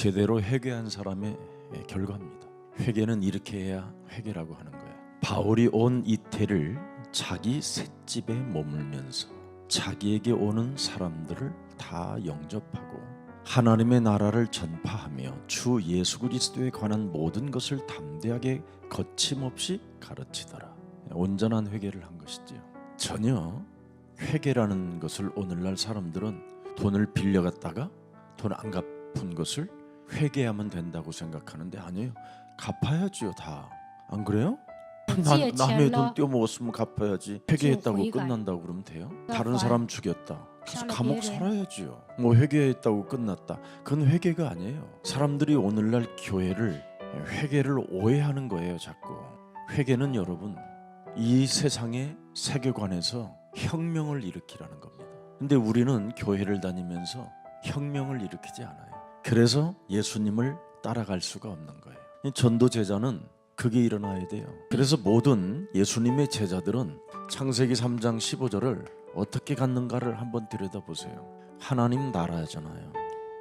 제대로 회개한 사람의 결과입니다. 회개는 이렇게 해야 회개라고 하는 거예요. 바울이 온 이태를 자기 셋집에 머물면서 자기에게 오는 사람들을 다 영접하고 하나님의 나라를 전파하며 주 예수 그리스도에 관한 모든 것을 담대하게 거침없이 가르치더라. 온전한 회개를 한 것이지요. 전혀 회개라는 것을 오늘날 사람들은 돈을 빌려갔다가 돈 안 갚은 것을 회개하면 된다고 생각하는데 아니에요. 갚아야지요. 다. 안 그래요? 남의 돈 떼어먹었으면 갚아야지. 회개했다고 끝난다고 그러면 돼요? 다른 사람 죽였다. 그래서 감옥 살아야지요. 뭐 회개했다고 끝났다. 그건 회개가 아니에요. 사람들이 오늘날 교회를 회개를 오해하는 거예요. 자꾸. 회개는 여러분 이 세상의 세계관에서 혁명을 일으키라는 겁니다. 근데 우리는 교회를 다니면서 혁명을 일으키지 않아요. 그래서 예수님을 따라갈 수가 없는 거예요. 전도 제자는 그게 일어나야 돼요. 그래서 모든 예수님의 제자들은 창세기 3장 15절을 어떻게 갖는가를 한번 들여다보세요. 하나님 나라잖아요.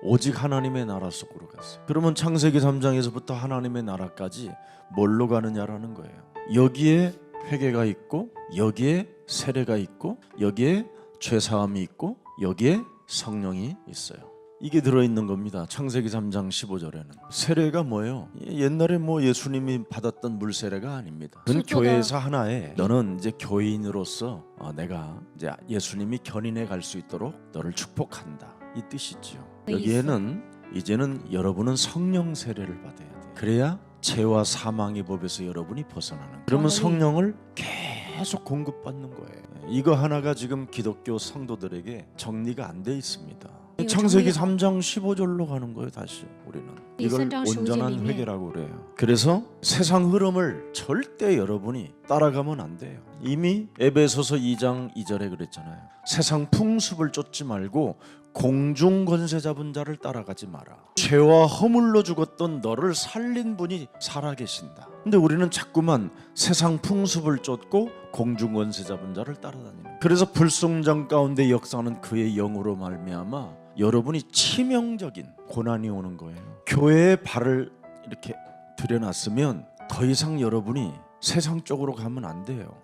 오직 하나님의 나라 속으로 갔어요. 그러면 창세기 3장에서부터 하나님의 나라까지 뭘로 가느냐라는 거예요. 여기에 회개가 있고 여기에 세례가 있고 여기에 죄사함이 있고 여기에 성령이 있어요. 이게 들어있는 겁니다. 창세기 3장 15절에는 세례가 뭐예요? 옛날에 뭐 예수님이 받았던 물 세례가 아닙니다. 그건 교회에서 하나에 너는 이제 교인으로서 내가 이제 예수님이 견인해 갈 수 있도록 너를 축복한다 이 뜻이지요. 여기에는 이제는 여러분은 성령 세례를 받아야 돼요. 그래야 죄와 사망의 법에서 여러분이 벗어나는 거예요. 그러면 성령을 계속 공급받는 거예요. 이거 하나가 지금 기독교 성도들에게 정리가 안 돼 있습니다. 창세기 3장 15절로 가는 거예요. 다시 우리는 이걸 온전한 회개라고 그래요. 그래서 세상 흐름을 절대 여러분이 따라가면 안 돼요. 이미 에베소서 2장 2절에 그랬잖아요. 세상 풍습을 쫓지 말고 공중 권세 잡은 자를 따라가지 마라. 죄와 허물로 죽었던 너를 살린 분이 살아계신다. 근데 우리는 자꾸만 세상 풍습을 쫓고 공중 권세 잡은 자를 따라다니는 거예요. 그래서 불순종 가운데 역사하는 그의 영으로 말미암아 여러분이 치명적인 고난이 오는 거예요. 교회에 발을 이렇게 들여놨으면 더 이상 여러분이 세상 쪽으로 가면 안 돼요.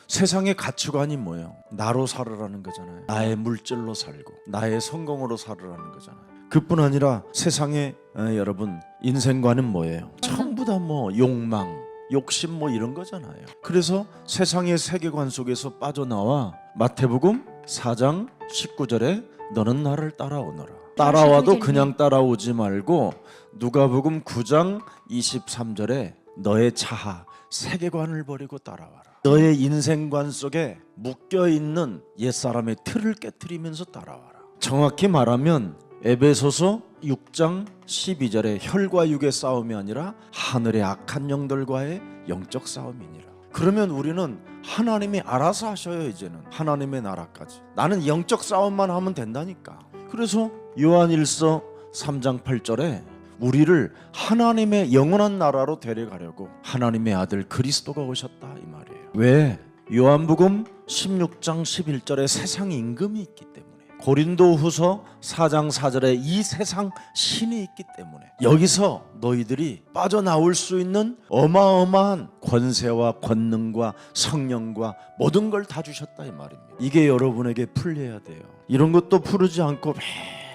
세상의 가치관이 뭐예요? 나로 살으라는 거잖아요. 나의 물질로 살고 나의 성공으로 살으라는 거잖아요. 그뿐 아니라 세상의 여러분 인생관은 뭐예요? 전부 다 뭐 욕망, 욕심 뭐 이런 거잖아요. 그래서 세상의 세계관 속에서 빠져나와 마태복음 4장 19절에 너는 나를 따라오너라. 따라와도 그냥 따라오지 말고 누가복음 9장 23절에 너의 자아, 세계관을 버리고 따라와라. 너의 인생관 속에 묶여있는 옛사람의 틀을 깨트리면서 따라와라. 정확히 말하면 에베소서 6장 12절에 혈과 육의 싸움이 아니라 하늘의 악한 영들과의 영적 싸움이니라. 그러면 우리는 하나님이 알아서 하셔요. 이제는 하나님의 나라까지 나는 영적 싸움만 하면 된다니까. 그래서 요한일서 3장 8절에 우리를 하나님의 영원한 나라로 데려가려고 하나님의 아들 그리스도가 오셨다 이 말이에요. 왜? 요한복음 16장 11절에 세상 임금이 있기 때문에, 고린도후서 4장 4절에 이 세상 신이 있기 때문에 여기서 너희들이 빠져나올 수 있는 어마어마한 권세와 권능과 성령과 모든 걸 다 주셨다 이 말입니다. 이게 여러분에게 풀려야 돼요. 이런 것도 풀지 않고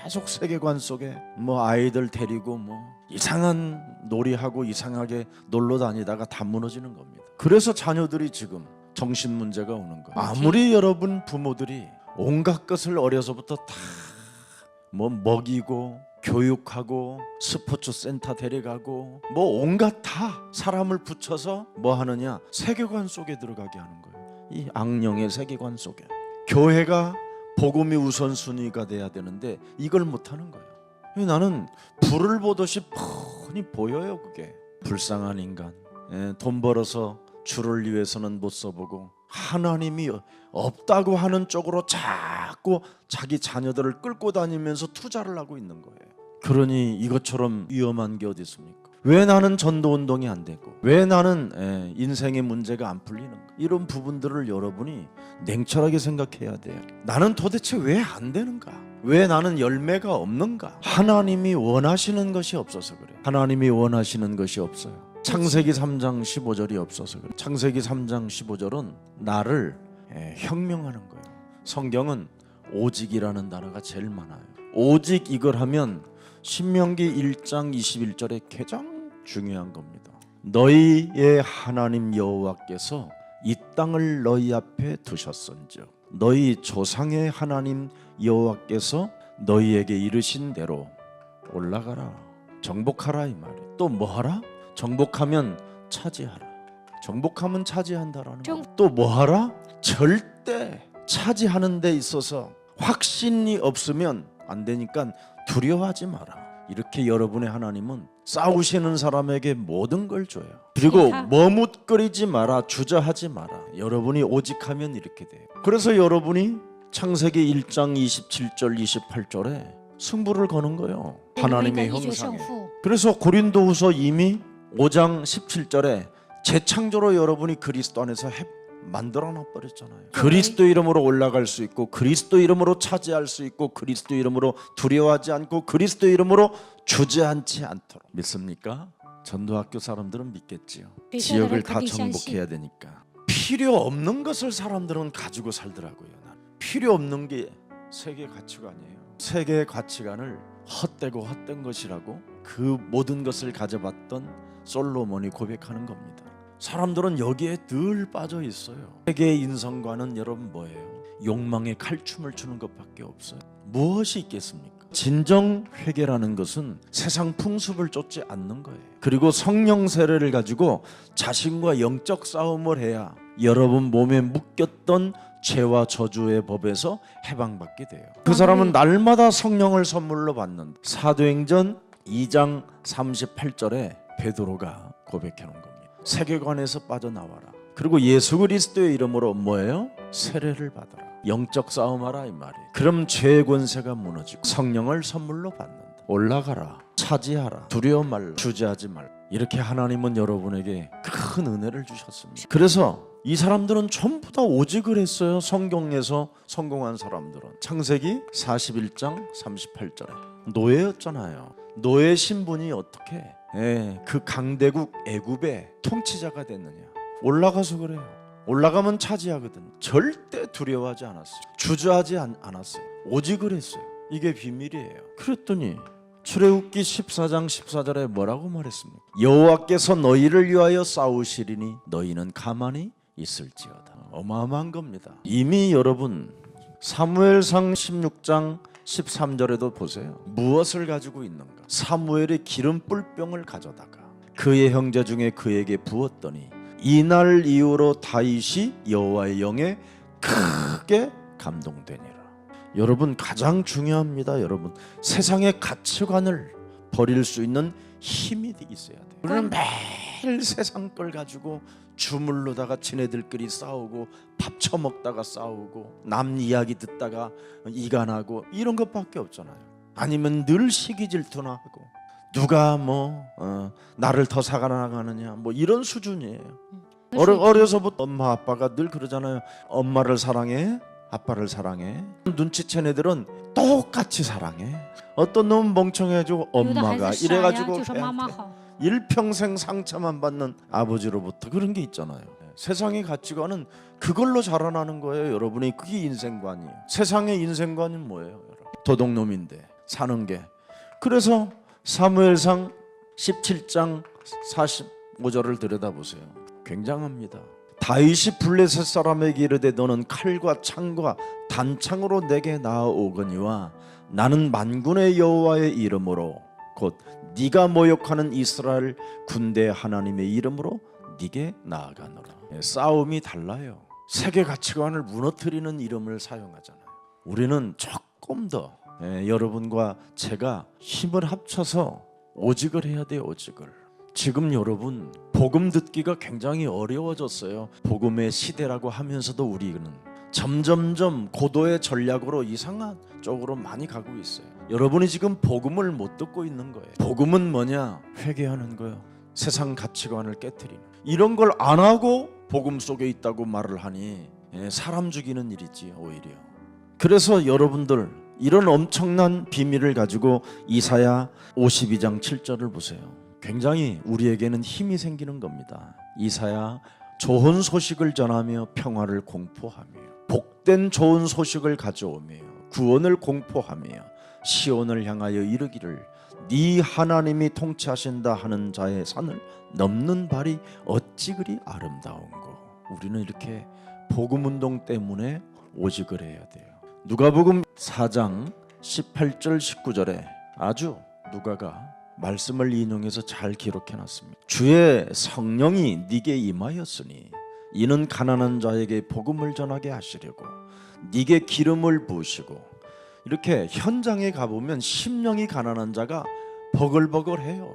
계속 세계관 속에 뭐 아이들 데리고 뭐 이상한 놀이하고 이상하게 놀러 다니다가 다 무너지는 겁니다. 그래서 자녀들이 지금 정신 문제가 오는 거예요. 아무리 여러분 부모들이 온갖 것을 어려서부터 다 뭐 먹이고 교육하고 스포츠 센터 데려가고 뭐 온갖 다 사람을 붙여서 뭐 하느냐, 세계관 속에 들어가게 하는 거예요. 이 악령의 세계관 속에. 교회가 복음이 우선순위가 돼야 되는데 이걸 못하는 거예요. 나는 불을 보듯이 뻔히 보여요. 그게 불쌍한 인간. 돈 벌어서 주를 위해서는 못 써보고 하나님이 없다고 하는 쪽으로 자꾸 자기 자녀들을 끌고 다니면서 투자를 하고 있는 거예요. 그러니 이것처럼 위험한 게 어디 있습니까? 왜 나는 전도운동이 안 되고, 왜 나는 인생의 문제가 안 풀리는가? 이런 부분들을 여러분이 냉철하게 생각해야 돼요. 나는 도대체 왜 안 되는가? 왜 나는 열매가 없는가? 하나님이 원하시는 것이 없어서 그래. 하나님이 원하시는 것이 없어요. 창세기 3장 15절이 없어서 그래. 창세기 3장 15절은 나를 혁명하는 거예요. 성경은 오직이라는 단어가 제일 많아요. 오직 이걸 하면 신명기 1장 21절에 가장 중요한 겁니다. 너희의 하나님 여호와께서 이 땅을 너희 앞에 두셨은즉 너희 조상의 하나님 여호와께서 너희에게 이르신 대로 올라가라, 정복하라 이 말이에요. 또 뭐하라? 정복하면 차지하라. 정복하면 차지한다라는 거. 또 뭐하라? 절대 차지하는 데 있어서 확신이 없으면 안 되니까 두려워하지 마라. 이렇게 여러분의 하나님은 싸우시는 사람에게 모든 걸 줘요. 그리고 머뭇거리지 마라, 주저하지 마라. 여러분이 오직하면 이렇게 돼요. 그래서 여러분이 창세기 1장 27절 28절에 승부를 거는 거예요. 하나님의 형상에. 그래서 고린도후서 이미 5장 17절에 재창조로 여러분이 그리스도 안에서 만들어 놔버렸잖아요. 그리스도 이름으로 올라갈 수 있고, 그리스도 이름으로 차지할 수 있고, 그리스도 이름으로 두려워하지 않고, 그리스도 이름으로 주저앉지 않도록. 믿습니까? 전도학교 사람들은 믿겠지요. 지역을 다 정복해야 되니까. 필요 없는 것을 사람들은 가지고 살더라고요. 필요 없는 게 세계 가치관이에요. 세계의 가치관을 헛되고 헛된 것이라고 그 모든 것을 가져봤던 솔로몬이 고백하는 겁니다. 사람들은 여기에 늘 빠져 있어요. 세계의 인성과는 여러분 뭐예요? 욕망의 칼춤을 추는 것밖에 없어요. 무엇이 있겠습니까? 진정 회개라는 것은 세상 풍습을 쫓지 않는 거예요. 그리고 성령 세례를 가지고 자신과 영적 싸움을 해야 여러분 몸에 묶였던 죄와 저주의 법에서 해방받게 돼요. 그 사람은 날마다 성령을 선물로 받는다. 사도행전 2장 38절에 베드로가 고백해 놓은 겁니다. 세계관에서 빠져나와라. 그리고 예수 그리스도의 이름으로 뭐예요? 세례를 받아라. 영적 싸움하라 이 말이에요. 그럼 죄의 권세가 무너지고 성령을 선물로 받는다. 올라가라, 차지하라, 두려워 말라, 주저하지 말라. 이렇게 하나님은 여러분에게 큰 은혜를 주셨습니다. 그래서 이 사람들은 전부 다 오직을 했어요. 성경에서 성공한 사람들은. 창세기 41장 38절에 노예였잖아요. 노예 신분이 어떻게 그 강대국 애굽의 통치자가 됐느냐? 올라가서 그래요. 올라가면 차지하거든. 절대 두려워하지 않았어요. 주저하지 않았어요. 오직을 했어요. 이게 비밀이에요. 그랬더니 출애굽기 14장 14절에 뭐라고 말했습니까? 여호와께서 너희를 위하여 싸우시리니 너희는 가만히 있을지어다. 어마어마한 겁니다. 이미 여러분 사무엘상 16장 13절에도 보세요. 무엇을 가지고 있는가? 사무엘이 기름 뿔병을 가져다가 그의 형제 중에 그에게 부었더니 이날 이후로 다윗이 여호와의 영에 크게 감동되니라. 여러분 가장 중요합니다. 여러분 세상의 가치관을 버릴 수 있는 힘이 있어야 돼요. 우리는 매일 세상 걸 가지고 주물르다가 지네들끼리 싸우고 밥 처먹다가 싸우고 남 이야기 듣다가 이간하고 이런 것밖에 없잖아요. 아니면 늘 시기 질투나 하고 누가 나를 더 사랑하느냐 이런 수준이에요. 어려서부터 엄마 아빠가 늘 그러잖아요. 엄마를 사랑해, 아빠를 사랑해. 눈치챈 애들은 똑같이 사랑해. 어떤 놈은 멍청해가지고 엄마가 이래가지고 일평생 상처만 받는 아버지로부터 그런 게 있잖아요. 세상의 가치관은 그걸로 자라나는 거예요. 여러분이 그게 인생관이에요. 세상의 인생관은 뭐예요? 여러분? 도둑놈인데 사는 게. 그래서 사무엘상 17장 45절을 들여다보세요. 굉장합니다. 다윗이 블레셋 사람에게 이르되 너는 칼과 창과 단창으로 내게 나아오거니와 나는 만군의 여호와의 이름으로 곧 네가 모욕하는 이스라엘 군대 하나님의 이름으로 네게 나아가노라. 싸움이 달라요. 세계 가치관을 무너뜨리는 이름을 사용하잖아요. 우리는 조금 더 여러분과 제가 힘을 합쳐서 오직을 해야 돼요. 오직을. 지금 여러분 복음 듣기가 굉장히 어려워졌어요. 복음의 시대라고 하면서도 우리는 점점점 고도의 전략으로 이상한 쪽으로 많이 가고 있어요. 여러분이 지금 복음을 못 듣고 있는 거예요. 복음은 뭐냐? 회개하는 거예요. 세상 가치관을 깨트리는. 이런 걸 안 하고 복음 속에 있다고 말을 하니 사람 죽이는 일이지 오히려. 그래서 여러분들 이런 엄청난 비밀을 가지고 이사야 52장 7절을 보세요. 굉장히 우리에게는 힘이 생기는 겁니다. 이사야 좋은 소식을 전하며 평화를 공포하며 복된 좋은 소식을 가져오며 구원을 공포하며 시온을 향하여 이르기를 네 하나님이 통치하신다 하는 자의 산을 넘는 발이 어찌 그리 아름다운고. 우리는 이렇게 복음운동 때문에 오직을 해야 돼요. 누가복음 4장 18절 19절에 아주 누가가 말씀을 인용해서 잘 기록해놨습니다. 주의 성령이 네게 임하였으니 이는 가난한 자에게 복음을 전하게 하시려고 네게 기름을 부으시고. 이렇게 현장에 가보면 심령이 가난한 자가 버글버글해요.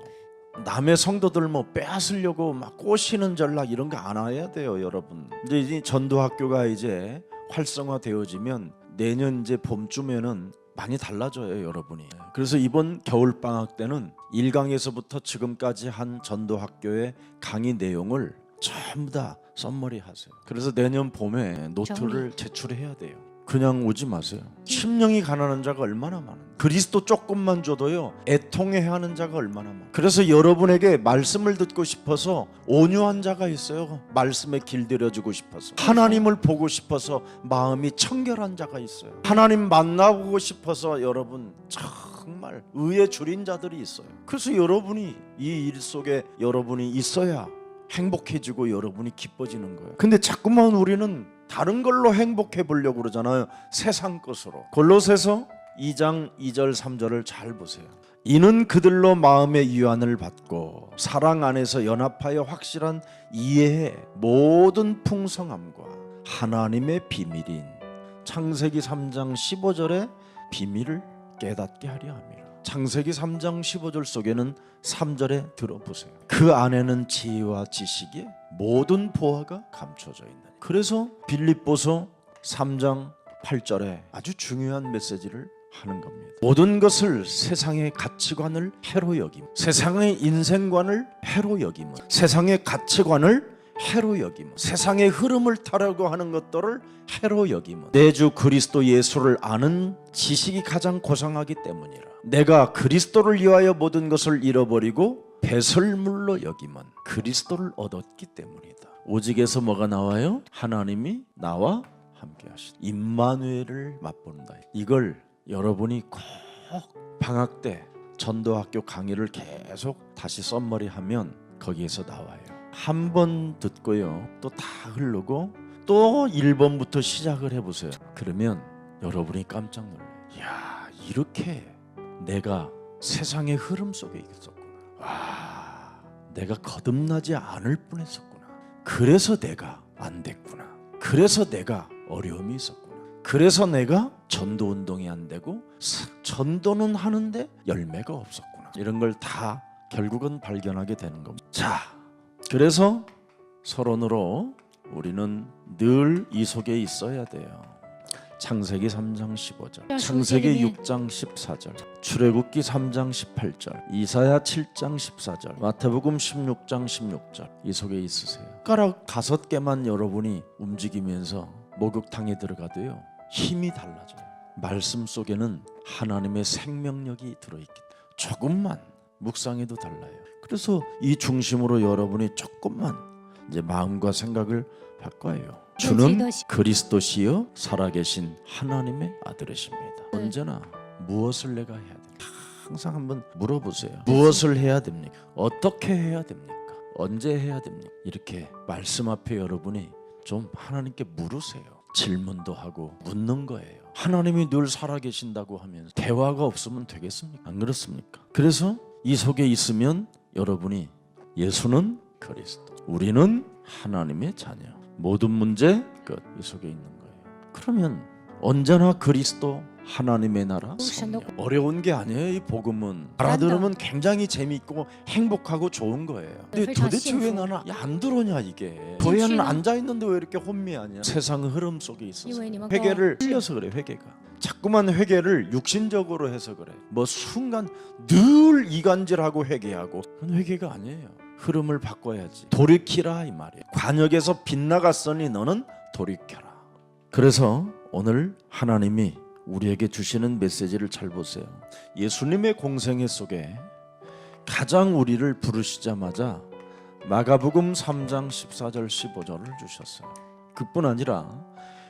남의 성도들 뭐 빼앗으려고 막 꼬시는 전략 이런 거 안 해야 돼요, 여러분. 이제 전도학교가 이제 활성화되어지면 내년 이제 봄쯤에는 많이 달라져요, 여러분이. 그래서 이번 겨울 방학 때는 1강에서부터 지금까지 한 전도학교의 강의 내용을 전부 다 썸머리 하세요. 그래서 내년 봄에 노트를 제출해야 돼요. 그냥 오지 마세요. 심령이 가난한 자가 얼마나 많은데, 그리스도 조금만 줘도요 애통해야 하는 자가 얼마나 많아요. 그래서 여러분에게 말씀을 듣고 싶어서 온유한 자가 있어요. 말씀에 길들여주고 싶어서, 하나님을 보고 싶어서 마음이 청결한 자가 있어요. 하나님 만나보고 싶어서 여러분 정말 의에 줄인 자들이 있어요. 그래서 여러분이 이 일 속에 여러분이 있어야 행복해지고 여러분이 기뻐지는 거예요. 근데 자꾸만 우리는 다른 걸로 행복해 보려고 그러잖아요. 세상 것으로. 골로새서 2장 2절 3절을 잘 보세요. 이는 그들로 마음의 유한을 받고 사랑 안에서 연합하여 확실한 이해의 모든 풍성함과 하나님의 비밀인 창세기 3장 15절의 비밀을 깨닫게 하려 함이라. 창세기 3장 15절 속에는 3절에 들어보세요. 그 안에는 지혜와 지식의 모든 보화가 감춰져 있는. 그래서 빌립보서 3장 8절에 아주 중요한 메시지를 하는 겁니다. 모든 것을 세상의 가치관을 해로 여김, 세상의 인생관을 해로 여김은, 세상의 가치관을 해로 여김은, 세상의 흐름을 타려고 하는 것들을 해로 여김은 내 주 그리스도 예수를 아는 지식이 가장 고상하기 때문이라. 내가 그리스도를 위하여 모든 것을 잃어버리고 배설물로 여김은 그리스도를 얻었기 때문이다. 오직에서 뭐가 나와요? 하나님이 나와 함께 하시다. 임마누엘을 맛본다. 이걸 여러분이 꼭 방학 때 전도학교 강의를 계속 다시 썸머리하면 거기에서 나와요. 한 번 듣고요 또 다 흐르고 또 1번부터 시작을 해보세요. 그러면 여러분이 깜짝 놀라요. 이야, 이렇게 내가 세상의 흐름 속에 있었구나. 와, 내가 거듭나지 않을 뻔했었구나. 그래서 내가 안 됐구나. 그래서 내가 어려움이 있었구나. 그래서 내가 전도운동이 안 되고 전도는 하는데 열매가 없었구나. 이런 걸 다 결국은 발견하게 되는 겁니다. 자, 그래서 서론으로 우리는 늘 이 속에 있어야 돼요. 창세기 3장 15절, 창세기 6장 14절, 출애굽기 3장 18절, 이사야 7장 14절, 마태복음 16장 16절. 이 속에 있으세요. 숟가락 5개만 여러분이 움직이면서 목욕탕에 들어가도요 힘이 달라져요. 말씀 속에는 하나님의 생명력이 들어있기 때문에 조금만 묵상해도 달라요. 그래서 이 중심으로 여러분이 조금만 이제 마음과 생각을 바꿔요. 주는 그리스도시요 살아계신 하나님의 아들이십니다. 언제나 무엇을 내가 해야 됩니까? 항상 한번 물어보세요. 무엇을 해야 됩니까? 어떻게 해야 됩니까? 언제 해야 됩니까? 이렇게 말씀 앞에 여러분이 좀 하나님께 물으세요. 질문도 하고 묻는 거예요. 하나님이 늘 살아계신다고 하면서 대화가 없으면 되겠습니까? 안 그렇습니까? 그래서 이 속에 있으면 여러분이 예수는 그리스도, 우리는 하나님의 자녀, 모든 문제 끝. 이 속에 있는 거예요. 그러면 언제나 그리스도, 하나님의 나라, 성령. 어려운 게 아니에요. 이 복음은 알아들으면 굉장히 재미있고 행복하고 좋은 거예요. 근데 도대체 왜 나는 안 들어오냐 이게. 교회는 앉아있는데 왜 이렇게 혼미하냐. 세상 흐름 속에 있어서 회개를 틀려서 그래. 회개가 자꾸만 회개를 육신적으로 해서 그래. 뭐 순간 늘 이간질하고 회개하고. 그건 회개가 아니에요. 흐름을 바꿔야지. 돌이키라 이 말이에요. 관역에서 빗나갔으니 너는 돌이켜라. 그래서 오늘 하나님이 우리에게 주시는 메시지를 잘 보세요. 예수님의 공생애 속에 가장 우리를 부르시자마자 마가복음 3장 14절 15절을 주셨어요. 그뿐 아니라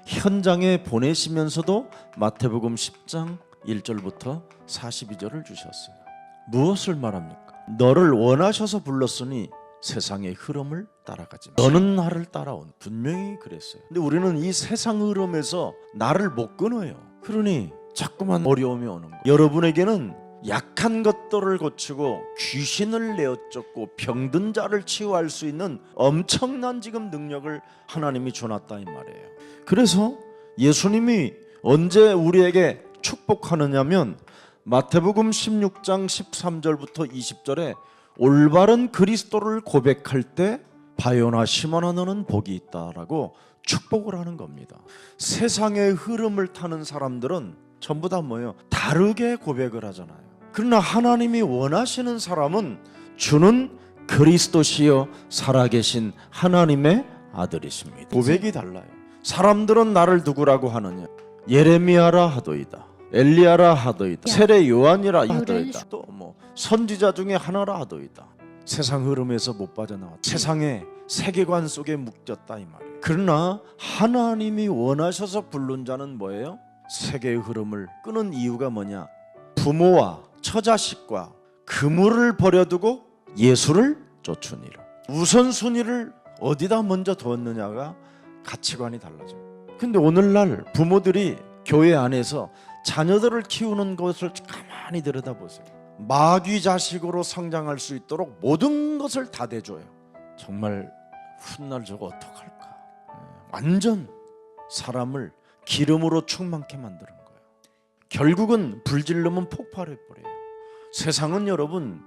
현장에 보내시면서도 마태복음 10장 1절부터 42절을 주셨어요. 무엇을 말합니까? 너를 원하셔서 불렀으니 세상의 흐름을 따라가지 마. 너는 나를 따라온. 분명히 그랬어요. 근데 우리는 이 세상 흐름에서 나를 못 끊어요. 그러니 자꾸만 어려움이 오는 거예요. 여러분에게는 약한 것들을 고치고 귀신을 내어쫓고 병든 자를 치유할 수 있는 엄청난 지금 능력을 하나님이 주놨다 이 말이에요. 그래서 예수님이 언제 우리에게 축복하느냐면 마태복음 16장 13절부터 20절에 올바른 그리스도를 고백할 때 바요나 시몬아 너는 복이 있다라고 축복을 하는 겁니다. 세상의 흐름을 타는 사람들은 전부 다 뭐예요? 다르게 고백을 하잖아요. 그러나 하나님이 원하시는 사람은 주는 그리스도시여 살아계신 하나님의 아들이십니다. 고백이 달라요. 사람들은 나를 누구라고 하느냐? 예레미야라 하도이다, 엘리야라 하도이다, 세례 요한이라 하도이다, 또 뭐 선지자 중에 하나라 하도이다. 세상 흐름에서 못 빠져나왔다. 세상의 세계관 속에 묶였다 이 말이에요. 그러나 하나님이 원하셔서 부른 자는 뭐예요? 세계의 흐름을 끄는 이유가 뭐냐? 부모와 처자식과 그물을 버려두고 예수를 쫓으니라. 우선순위를 어디다 먼저 두었느냐가 가치관이 달라집니다. 근데 오늘날 부모들이 교회 안에서 자녀들을 키우는 것을 가만히 들여다보세요. 마귀 자식으로 성장할 수 있도록 모든 것을 다 대줘요. 정말 훗날 저거 어떡할까? 완전 사람을 기름으로 충만케 만드는 거예요. 결국은 불질르면 폭발해버려요. 세상은 여러분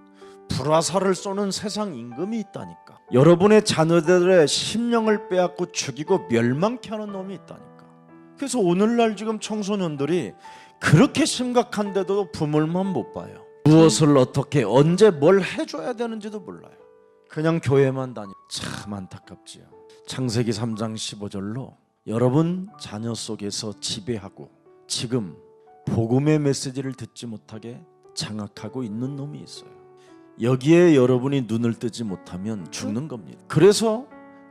불화살을 쏘는 세상 임금이 있다니까. 여러분의 자녀들의 심령을 빼앗고 죽이고 멸망케 하는 놈이 있다니까. 그래서 오늘날 지금 청소년들이 그렇게 심각한데도 부모만 못 봐요. 무엇을 어떻게 언제 뭘 해줘야 되는지도 몰라요. 그냥 교회만 다니. 참 안타깝지요. 창세기 3장 15절로 여러분 자녀 속에서 지배하고 지금 복음의 메시지를 듣지 못하게 장악하고 있는 놈이 있어요. 여기에 여러분이 눈을 뜨지 못하면 죽는 겁니다. 그래서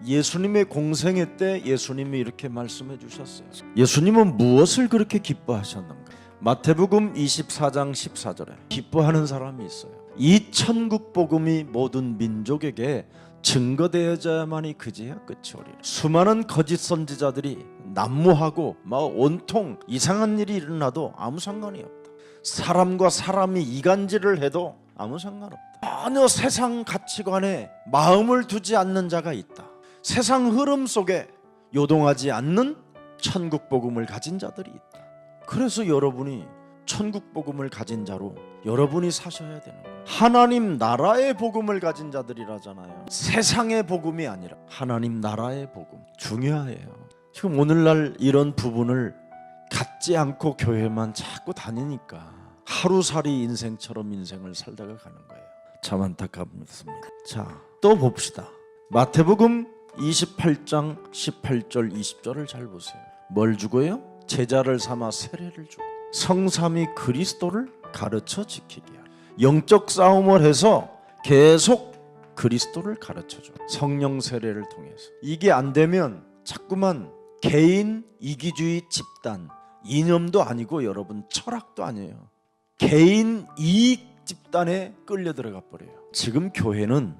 예수님의 공생애 때 예수님이 이렇게 말씀해 주셨어요. 예수님은 무엇을 그렇게 기뻐하셨는가? 마태복음 24장 14절에 기뻐하는 사람이 있어요. 이 천국 복음이 모든 민족에게 증거되어야만이 그제야 끝이 오리라. 수많은 거짓 선지자들이 난무하고 막 온통 이상한 일이 일어나도 아무 상관이 없다. 사람과 사람이 이간질을 해도 아무 상관없다. 전혀 세상 가치관에 마음을 두지 않는 자가 있다. 세상 흐름 속에 요동하지 않는 천국 복음을 가진 자들이 있다. 그래서 여러분이 천국 복음을 가진 자로 여러분이 사셔야 되는 거예요. 하나님 나라의 복음을 가진 자들이라잖아요. 세상의 복음이 아니라 하나님 나라의 복음. 중요해요. 지금 오늘날 이런 부분을 갖지 않고 교회만 자꾸 다니니까 하루살이 인생처럼 인생을 살다가 가는 거예요. 참 안타깝습니다. 자, 또 봅시다. 마태복음 28장 18절 20절을 잘 보세요. 뭘 주고요? 제자를 삼아 세례를 주고 성삼위 그리스도를 가르쳐 지키게 하라. 영적 싸움을 해서 계속 그리스도를 가르쳐줘. 성령 세례를 통해서. 이게 안 되면 자꾸만 개인 이기주의 집단, 이념도 아니고 여러분 철학도 아니에요. 개인 이익 집단에 끌려 들어가 버려요. 지금 교회는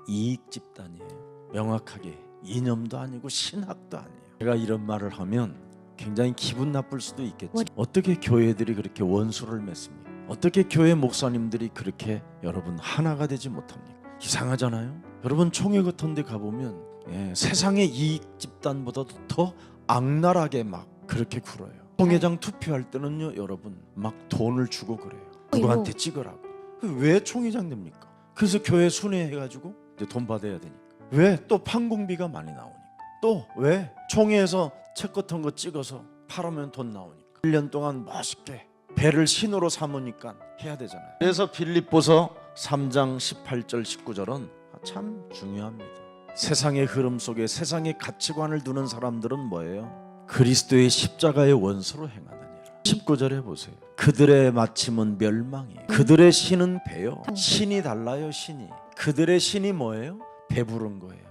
이익 집단이에요. 명확하게 이념도 아니고 신학도 아니에요. 제가 이런 말을 하면 굉장히 기분 나쁠 수도 있겠지. 어떻게 교회들이 그렇게 원수를 맺습니까? 어떻게 교회 목사님들이 그렇게 여러분 하나가 되지 못합니까? 이상하잖아요. 여러분 총회 같은 데 가보면 세상의 이익 집단보다도 더 악랄하게 막 그렇게 굴어요. 총회장 투표할 때는요 여러분 막 돈을 주고 그래요. 누구한테 찍으라고. 왜 총회장 됩니까? 그래서 교회 순회해가지고 이제 돈 받아야 되니까. 왜? 또 판공비가 많이 나오니까. 또 왜? 총회에서 책 같은 거 찍어서 팔으면 돈 나오니까. 1년 동안 멋있게 배를 신으로 삼으니까 해야 되잖아요. 그래서 빌립보서 3장 18절 19절은 참 중요합니다. 세상의 흐름 속에 세상의 가치관을 두는 사람들은 뭐예요? 그리스도의 십자가의 원수로 행하느니라. 19절에 보세요. 그들의 마침은 멸망이에요. 그들의 신은 배요. 신이 달라요. 신이. 그들의 신이 뭐예요? 배부른 거예요.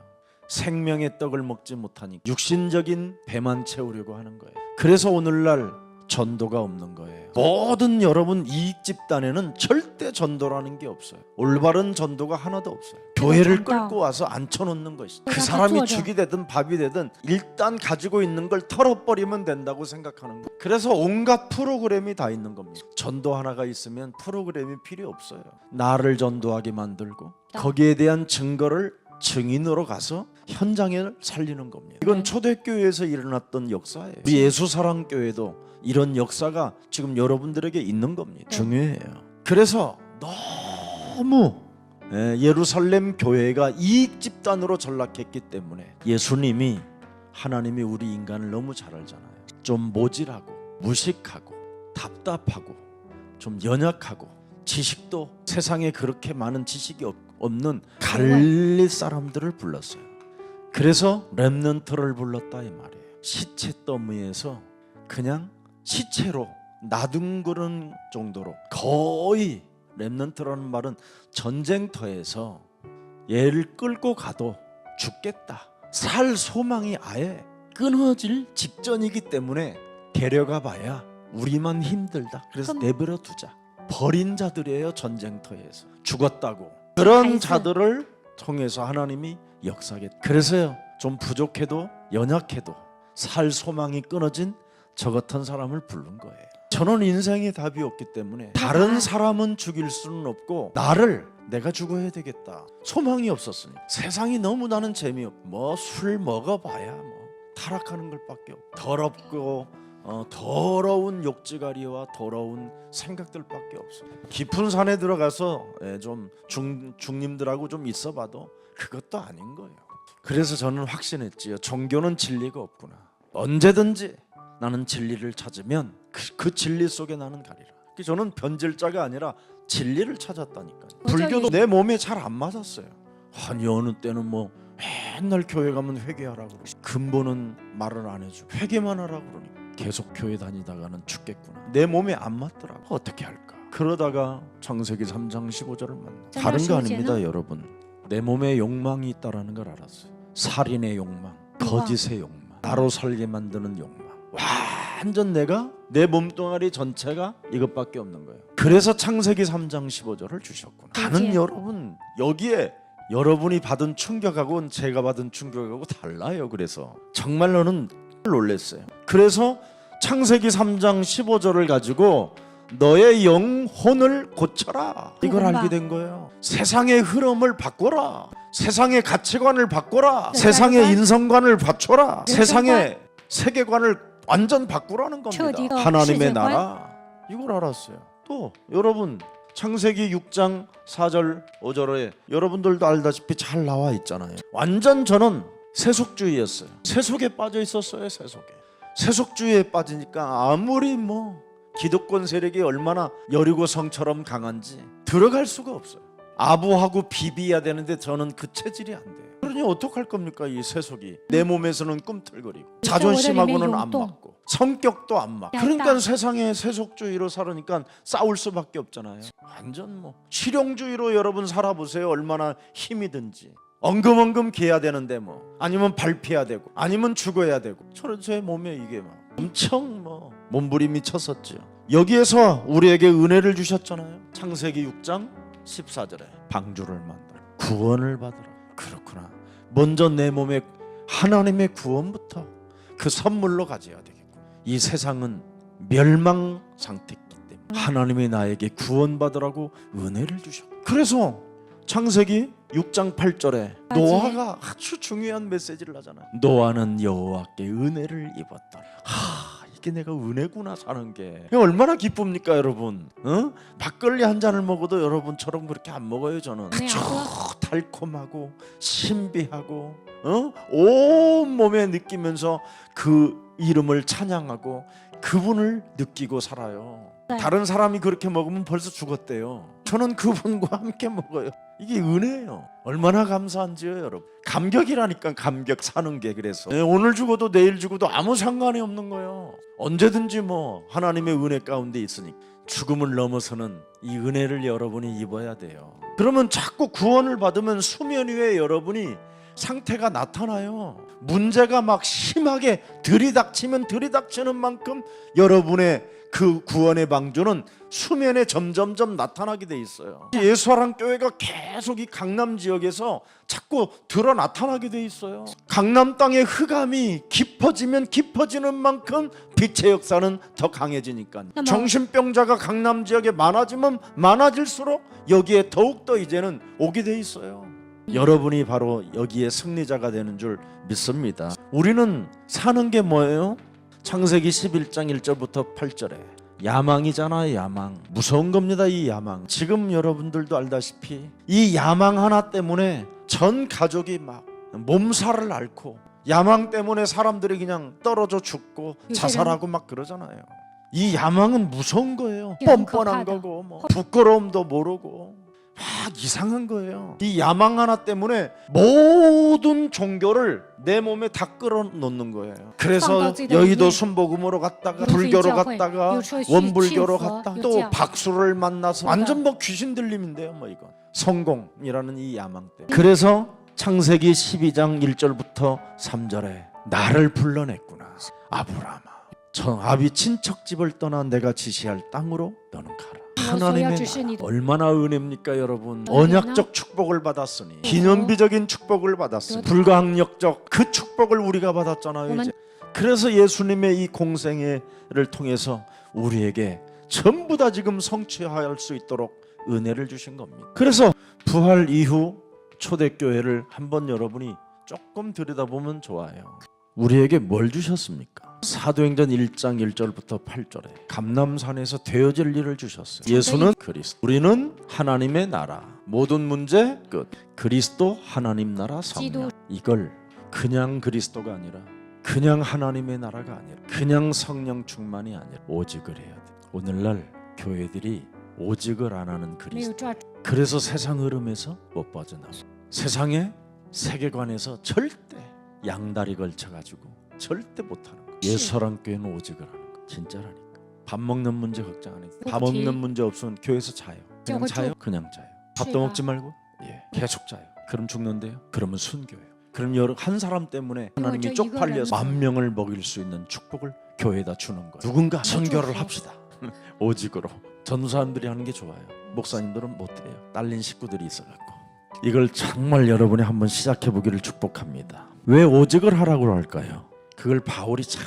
생명의 떡을 먹지 못하니 육신적인 배만 채우려고 하는 거예요. 그래서 오늘날 전도가 없는 거예요. 모든 여러분 이익 집단에는 절대 전도라는 게 없어요. 올바른 전도가 하나도 없어요. 교회를 끌고 와서 앉혀놓는 것이죠. 그 사람이 죽이 되든 밥이 되든 일단 가지고 있는 걸 털어버리면 된다고 생각하는 거예요. 그래서 온갖 프로그램이 다 있는 겁니다. 전도 하나가 있으면 프로그램이 필요 없어요. 나를 전도하게 만들고 거기에 대한 증거를 증인으로 가서 현장을 살리는 겁니다. 이건 초대교회에서 일어났던 역사예요. 우리 예수사랑교회도 이런 역사가 지금 여러분들에게 있는 겁니다. 중요해요. 그래서 너무 예루살렘 교회가 이익 집단으로 전락했기 때문에 예수님이 하나님이 우리 인간을 너무 잘 알잖아요. 좀 모질하고 무식하고 답답하고 좀 연약하고 지식도 세상에 그렇게 많은 지식이 없는 갈릴리 사람들을 불렀어요. 그래서 렘넌트를 불렀다 이 말이에요. 시체 더미에서 그냥 시체로 나둥그런 정도로 거의 렘넌트라는 말은 전쟁터에서 얘를 끌고 가도 죽겠다. 살 소망이 아예 끊어질 직전이기 때문에 데려가 봐야 우리만 힘들다. 그래서 내버려 두자. 버린 자들이에요. 전쟁터에서 죽었다고. 그런 자들을 통해서 하나님이 역사하겠다. 그래서요, 좀 부족해도 연약해도 살 소망이 끊어진 저 같은 사람을 부른 거예요. 저는 인생에 답이 없기 때문에 다른 사람은 죽일 수는 없고 나를 내가 죽어야 되겠다. 소망이 없었으니 세상이 너무 나는 재미없고 뭐 술 먹어봐야 뭐 타락하는 것밖에 없고 더럽고 더러운 욕지가리와 더러운 생각들밖에 없어. 깊은 산에 들어가서 좀 중님들하고 좀 있어봐도 그것도 아닌 거예요. 그래서 저는 확신했지요. 종교는 진리가 없구나. 언제든지 나는 진리를 찾으면 그 진리 속에 나는 가리라. 저는 변질자가 아니라 진리를 찾았다니까요. 불교도 내 몸에 잘 안 맞았어요. 아니 어느 때는 뭐 맨날 교회 가면 회개하라고 그러고 근본은 말을 안 해주고 회개만 하라고 그러니까 계속 교회 다니다가는 죽겠구나. 내 몸에 안 맞더라고. 어떻게 할까? 그러다가 창세기 3장 15절을 만나. 다른 거 아닙니다 여러분. 내 몸에 욕망이 있다라는 걸 알았어요. 살인의 욕망, 거짓의 욕망, 나로 살게 만드는 욕망. 완전 내가 내 몸뚱아리 전체가 이것밖에 없는 거예요. 그래서 창세기 3장 15절을 주셨구나. 나는 여러분 여기에 여러분이 받은 충격하고는 제가 받은 충격하고 달라요. 그래서 정말로는 놀랐어요. 그래서 창세기 3장 15절을 가지고 너의 영혼을 고쳐라. 이걸 알게 된 거예요. 세상의 흐름을 바꿔라. 세상의 가치관을 바꿔라. 세상의 인성관을 바꿔라. 세상의 세계관을 완전 바꾸라는 겁니다. 하나님의 나라 이걸 알았어요. 또 여러분 창세기 6장 4절 5절에 여러분들도 알다시피 잘 나와 있잖아요. 완전 저는 세속주의였어요. 세속에 빠져 있었어요. 세속주의에 빠지니까 아무리 뭐 기득권 세력이 얼마나 여리고성처럼 강한지 들어갈 수가 없어요. 아부하고 비비해야 되는데 저는 그 체질이 안 돼요. 그러니 어떡할 겁니까? 이 세속이 내 몸에서는 꿈틀거리고 자존심하고는 안 맞고 성격도 안 맞고 그러니까 세상에 세속주의로 살으니까 싸울 수밖에 없잖아요. 완전 뭐 실용주의로 여러분 살아보세요. 얼마나 힘이 든지 엉금엉금 개야 되는데 뭐 아니면 밟혀야 되고 아니면 죽어야 되고 저는 제 몸에 이게 막 엄청 뭐 몸부림이 쳤었죠. 여기에서 우리에게 은혜를 주셨잖아요. 창세기 6장 14절에 방주를 만들어 구원을 받으라. 그렇구나. 먼저 내 몸에 하나님의 구원부터 그 선물로 가져야 되겠고 이 세상은 멸망 상태이기 때문에 하나님이 나에게 구원받으라고 은혜를 주셨고 그래서 창세기 6장 8절에 노아가 아주 중요한 메시지를 하잖아요. 노아는 여호와께 은혜를 입었더라. 이게 내가 은혜구나 사는 게 얼마나 기쁩니까 여러분. 막걸리 한 잔을 먹어도 여러분처럼 그렇게 안 먹어요 저는. 아주 달콤하고 신비하고 온 몸에 느끼면서 그 이름을 찬양하고 그분을 느끼고 살아요. 다른 사람이 그렇게 먹으면 벌써 죽었대요. 저는 그분과 함께 먹어요. 이게 은혜예요. 얼마나 감사한지요, 여러분. 감격이라니까, 감격 사는 게. 그래서 오늘 죽어도 내일 죽어도 아무 상관이 없는 거예요. 언제든지 뭐 하나님의 은혜 가운데 있으니까. 죽음을 넘어서는 이 은혜를 여러분이 입어야 돼요. 그러면 자꾸 구원을 받으면 수면 위에 여러분이 상태가 나타나요. 문제가 막 심하게 들이닥치면 들이닥치는 만큼 여러분의 그 구원의 방주는 수면에 점점점 나타나게 돼 있어요. 예수사랑 교회가 계속 이 강남 지역에서 자꾸 드러 나타나게 돼 있어요. 강남 땅의 흑암이 깊어지면 깊어지는 만큼 빛의 역사는 더 강해지니까. 정신병자가 강남 지역에 많아지면 많아질수록 여기에 더욱더 이제는 오게 돼 있어요. 여러분이 바로 여기에 승리자가 되는 줄 믿습니다. 우리는 사는 게 뭐예요? 창세기 11장 1절부터 8절에 야망이잖아요. 야망. 무서운 겁니다. 이 야망. 지금 여러분들도 알다시피 이 야망 하나 때문에 전 가족이 막 몸살을 앓고, 야망 때문에 사람들이 그냥 떨어져 죽고 자살하고 막 그러잖아요. 이 야망은 무서운 거예요. 뻔뻔한 거고 뭐 부끄러움도 모르고 막 이상한 거예요. 이 야망 하나 때문에 모든 종교를 내 몸에 다 끌어놓는 거예요. 그래서 여의도 순복음으로 갔다가 불교로 갔다가 원불교로 갔다가 또 박수를 만나서 완전 뭐 귀신 들림인데요. 뭐 이건 성공이라는 이 야망 때문에. 그래서 창세기 12장 1절부터 3절에 나를 불러냈구나. 아브라함아, 저 아비 친척집을 떠나 내가 지시할 땅으로 너는 가라. 하나님의 얼마나 은혜입니까 여러분. 언약적 축복을 받았으니, 기념비적인 축복을 받았으니, 불가항력적 그 축복을 우리가 받았잖아요 이제. 그래서 예수님의 이 공생애를 통해서 우리에게 전부 다 지금 성취할 수 있도록 은혜를 주신 겁니다. 그래서 부활 이후 초대교회를 한번 여러분이 조금 들여다보면 좋아요. 우리에게 뭘 주셨습니까? 사도행전 1장 1절부터 8절에 감람산에서 되어질 일을 주셨어요. 예수는 그리스도, 우리는 하나님의 나라, 모든 문제 끝. 그리스도, 하나님 나라, 성령. 이걸 그냥 그리스도가 아니라, 그냥 하나님의 나라가 아니라, 그냥 성령 충만이 아니라 오직을 해야 돼. 오늘날 교회들이 오직을 안 하는 그리스도. 그래서 세상 흐름에서 못 빠져나와. 세상의 세계관에서 절대 양다리 걸쳐가지고 절대 못하는 거야. 예수사랑 교회는 오직을 하는 거. 진짜라니까. 밥 먹는 문제 걱정 안 해. 밥 먹는 문제 없으면 교회에서 자요. 그냥 자요? 그냥 자요. 밥도 먹지 말고 계속 자요. 그럼 죽는데요? 그러면 순교예요. 그럼 한 사람 때문에 하나님이 쪽팔려서 10,000명을 먹일 수 있는 축복을 교회에다 주는 거예요. 누군가 선교를 합시다. 오직으로. 전도사님들이 하는 게 좋아요. 목사님들은 못해요. 딸린 식구들이 있어갖고. 이걸 정말 여러분이 한번 시작해보기를 축복합니다. 왜 오직을 하라고 할까요? 그걸 바울이 참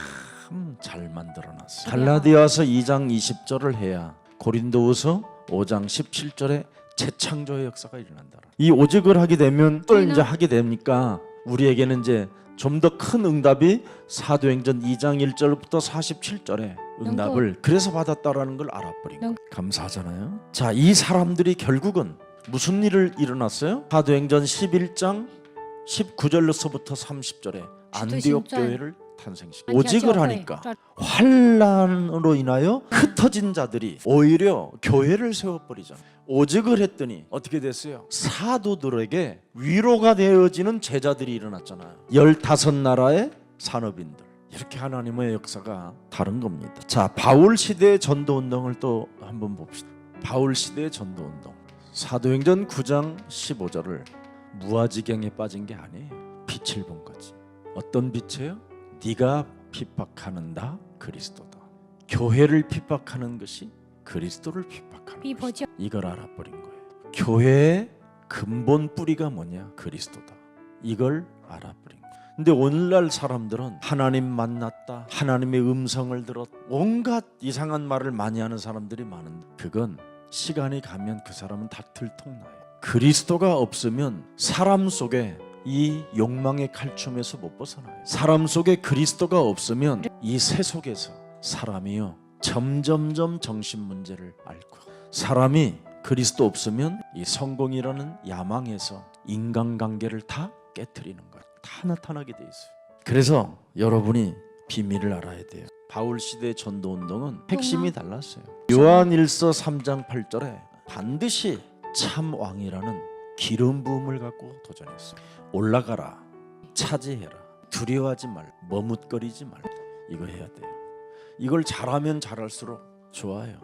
잘 만들어놨어요. 갈라디아서 2장 20절을 해야 고린도후서 5장 17절에 재창조의 역사가 일어난다. 이 오직을 하게 되면 또 이제 하게 됩니까? 우리에게는 이제 좀 더 큰 응답이 사도행전 2장 1절부터 47절에 응답을 그래서 받았다라는 걸 알아버린 거예요. 감사하잖아요. 자, 이 사람들이 결국은 무슨 일을 일어났어요? 사도행전 11장 19절로서부터 30절에 안디옥 교회를 탄생시켰어요. 오직을 하니까 환난으로 인하여 흩어진 자들이 오히려 교회를 세워버리잖아요. 오직을 했더니 어떻게 됐어요? 사도들에게 위로가 되어지는 제자들이 일어났잖아요. 15나라의 산업인들. 이렇게 하나님의 역사가 다른 겁니다. 자, 바울 시대의 전도운동을 또 한번 봅시다. 바울 시대의 전도운동. 사도행전 9장 15절을 무아지경에 빠진 게 아니에요. 빛을 본 거지. 어떤 빛이에요? 네가 핍박하는 나 그리스도다. 교회를 핍박하는 것이 그리스도를 핍박하는 것이다. 이걸 알아버린 거예요. 교회의 근본 뿌리가 뭐냐? 그리스도다. 이걸 알아버린 거예요. 근데 오늘날 사람들은 하나님 만났다, 하나님의 음성을 들었, 온갖 이상한 말을 많이 하는 사람들이 많은데 그건 시간이 가면 그 사람은 다 들통나요. 그리스도가 없으면 사람 속에 이 욕망의 칼춤에서 못 벗어나요. 사람 속에 그리스도가 없으면 이 새 속에서 사람이요 점점점 정신 문제를 앓고, 사람이 그리스도 없으면 이 성공이라는 야망에서 인간관계를 다 깨트리는 거예요. 다 나타나게 돼 있어요. 그래서 여러분이 비밀을 알아야 돼요. 바울 시대 전도운동은 핵심이 달랐어요. 요한일서 3장 8절에 반드시 참 왕이라는 기름 부음을 갖고 도전했어요. 올라가라, 차지해라, 두려워하지 말, 머뭇거리지 말. 이거 해야 돼요. 이걸 잘하면 잘할수록 좋아요.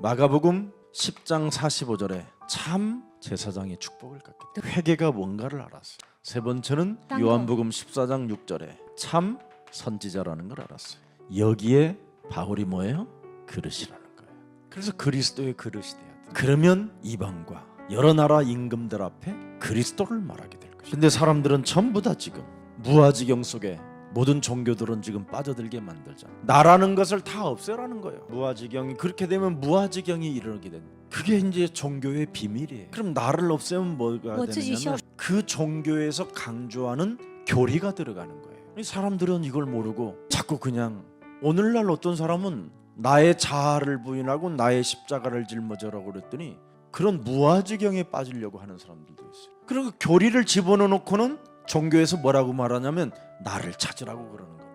마가복음 10장 45절에 참 제사장의 축복을 갖게 돼. 회개가 뭔가를 알았어요. 세 번째는 요한복음 14장 6절에 참 선지자라는 걸 알았어요. 여기에 바울이 뭐예요? 그릇이라는 거예요. 그래서 그리스도의 그릇이 돼야 돼요. 그러면 이방과 여러 나라 임금들 앞에 그리스도를 말하게 될 것이에요. 근데 사람들은 전부 다 지금 무아지경 속에 모든 종교들은 지금 빠져들게 만들잖아. 나라는 것을 다 없애라는 거예요. 무아지경이 그렇게 되면 무아지경이 이르게 된다. 그게 이제 종교의 비밀이에요. 그럼 나를 없애면 뭐가 되느냐면 그 종교에서 강조하는 교리가 들어가는 거예요. 사람들은 이걸 모르고 자꾸 그냥 오늘날 어떤 사람은 나의 자아를 부인하고 나의 십자가를 짊어져라고 그랬더니 그런 무아지경에 빠지려고 하는 사람들도 있어요. 그리고 교리를 집어넣고는 종교에서 뭐라고 말하냐면 나를 찾으라고 그러는 겁니다.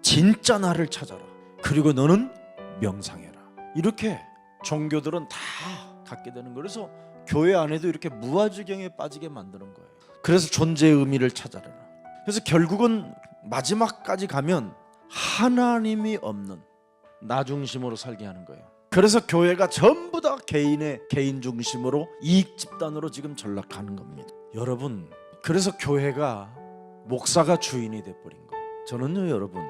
진짜 나를 찾아라. 그리고 너는 명상해라. 이렇게 종교들은 다 갖게 되는 거예요. 그래서 교회 안에도 이렇게 무아지경에 빠지게 만드는 거예요. 그래서 존재의 의미를 찾아라. 그래서 결국은 마지막까지 가면 하나님이 없는 나 중심으로 살게 하는 거예요. 그래서 교회가 전부 다 개인 중심으로 이익 집단으로 지금 전락하는 겁니다. 여러분, 그래서 교회가 목사가 주인이 돼버린 거예요. 저는요, 여러분,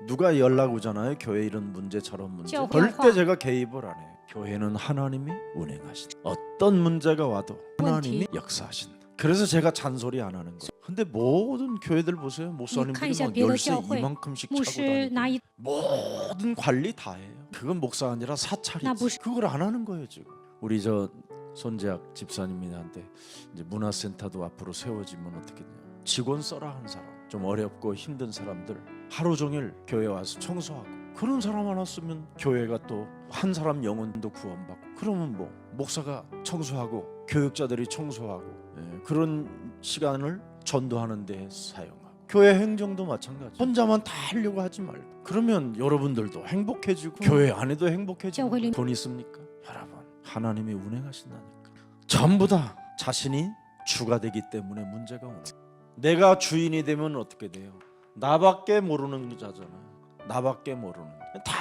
누가 연락 오잖아요. 교회 이런 문제 저런 문제 절대 제가 개입을 안 해요. 교회는 하나님이 운행하신다. 어떤 문제가 와도 하나님이 역사하신다. 그래서 제가 잔소리 안 하는 거예요. 근데 모든 교회들 보세요. 목사님들이 막 열쇠 이만큼씩 차고 다니고 모든 관리 다 해요. 그건 목사 아니라 사찰이지. 그걸 안 하는 거예요 지금. 우리 저 손재학 집사님한테 이제 문화센터도 앞으로 세워지면 어떻게 되냐. 직원 써라 한 사람. 좀 어렵고 힘든 사람들 하루 종일 교회 와서 청소하고. 그런 사람 하나 쓰면 교회가 또 한 사람 영혼도 구원받고. 그러면 뭐 목사가 청소하고 교육자들이 청소하고 그런 시간을 전도하는 데 사용하고. 교회 행정도 마찬가지. 혼자만 다 하려고 하지 말고. 그러면 여러분들도 행복해지고 교회 안에도 행복해지고. 돈 있습니까? 여러분, 하나님이 운행하신다니까. 전부 다 자신이 주가 되기 때문에 문제가 오는 거예요. 내가 주인이 되면 어떻게 돼요? 나밖에 모르는 자잖아요. 나밖에 모르는. 다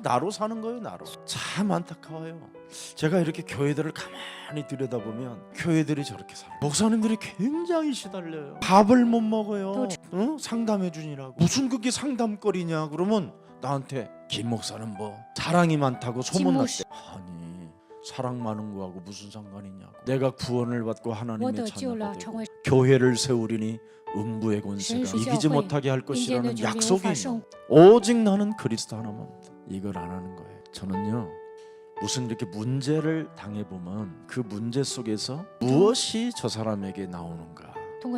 나로 사는 거예요. 나로. 참 안타까워요. 제가 이렇게 교회들을 가만히 들여다보면 교회들이 저렇게 살아요. 목사님들이 굉장히 시달려요. 밥을 못 먹어요. 상담해 주니라고. 무슨 그게 상담거리냐. 그러면 나한테 김 목사는 뭐 사랑이 많다고 소문났대. 아니, 사랑 많은 거하고 무슨 상관이냐고. 내가 구원을 받고 하나님의 자녀가 되고 교회를 세우리니 음부의 권세가 이기지 못하게 할 것이라는 약속이 있는. 오직 나는 그리스도 하나만. 이걸 안 하는 거예요. 저는요, 무슨 이렇게 문제를 당해보면 그 문제 속에서 무엇이 저 사람에게 나오는가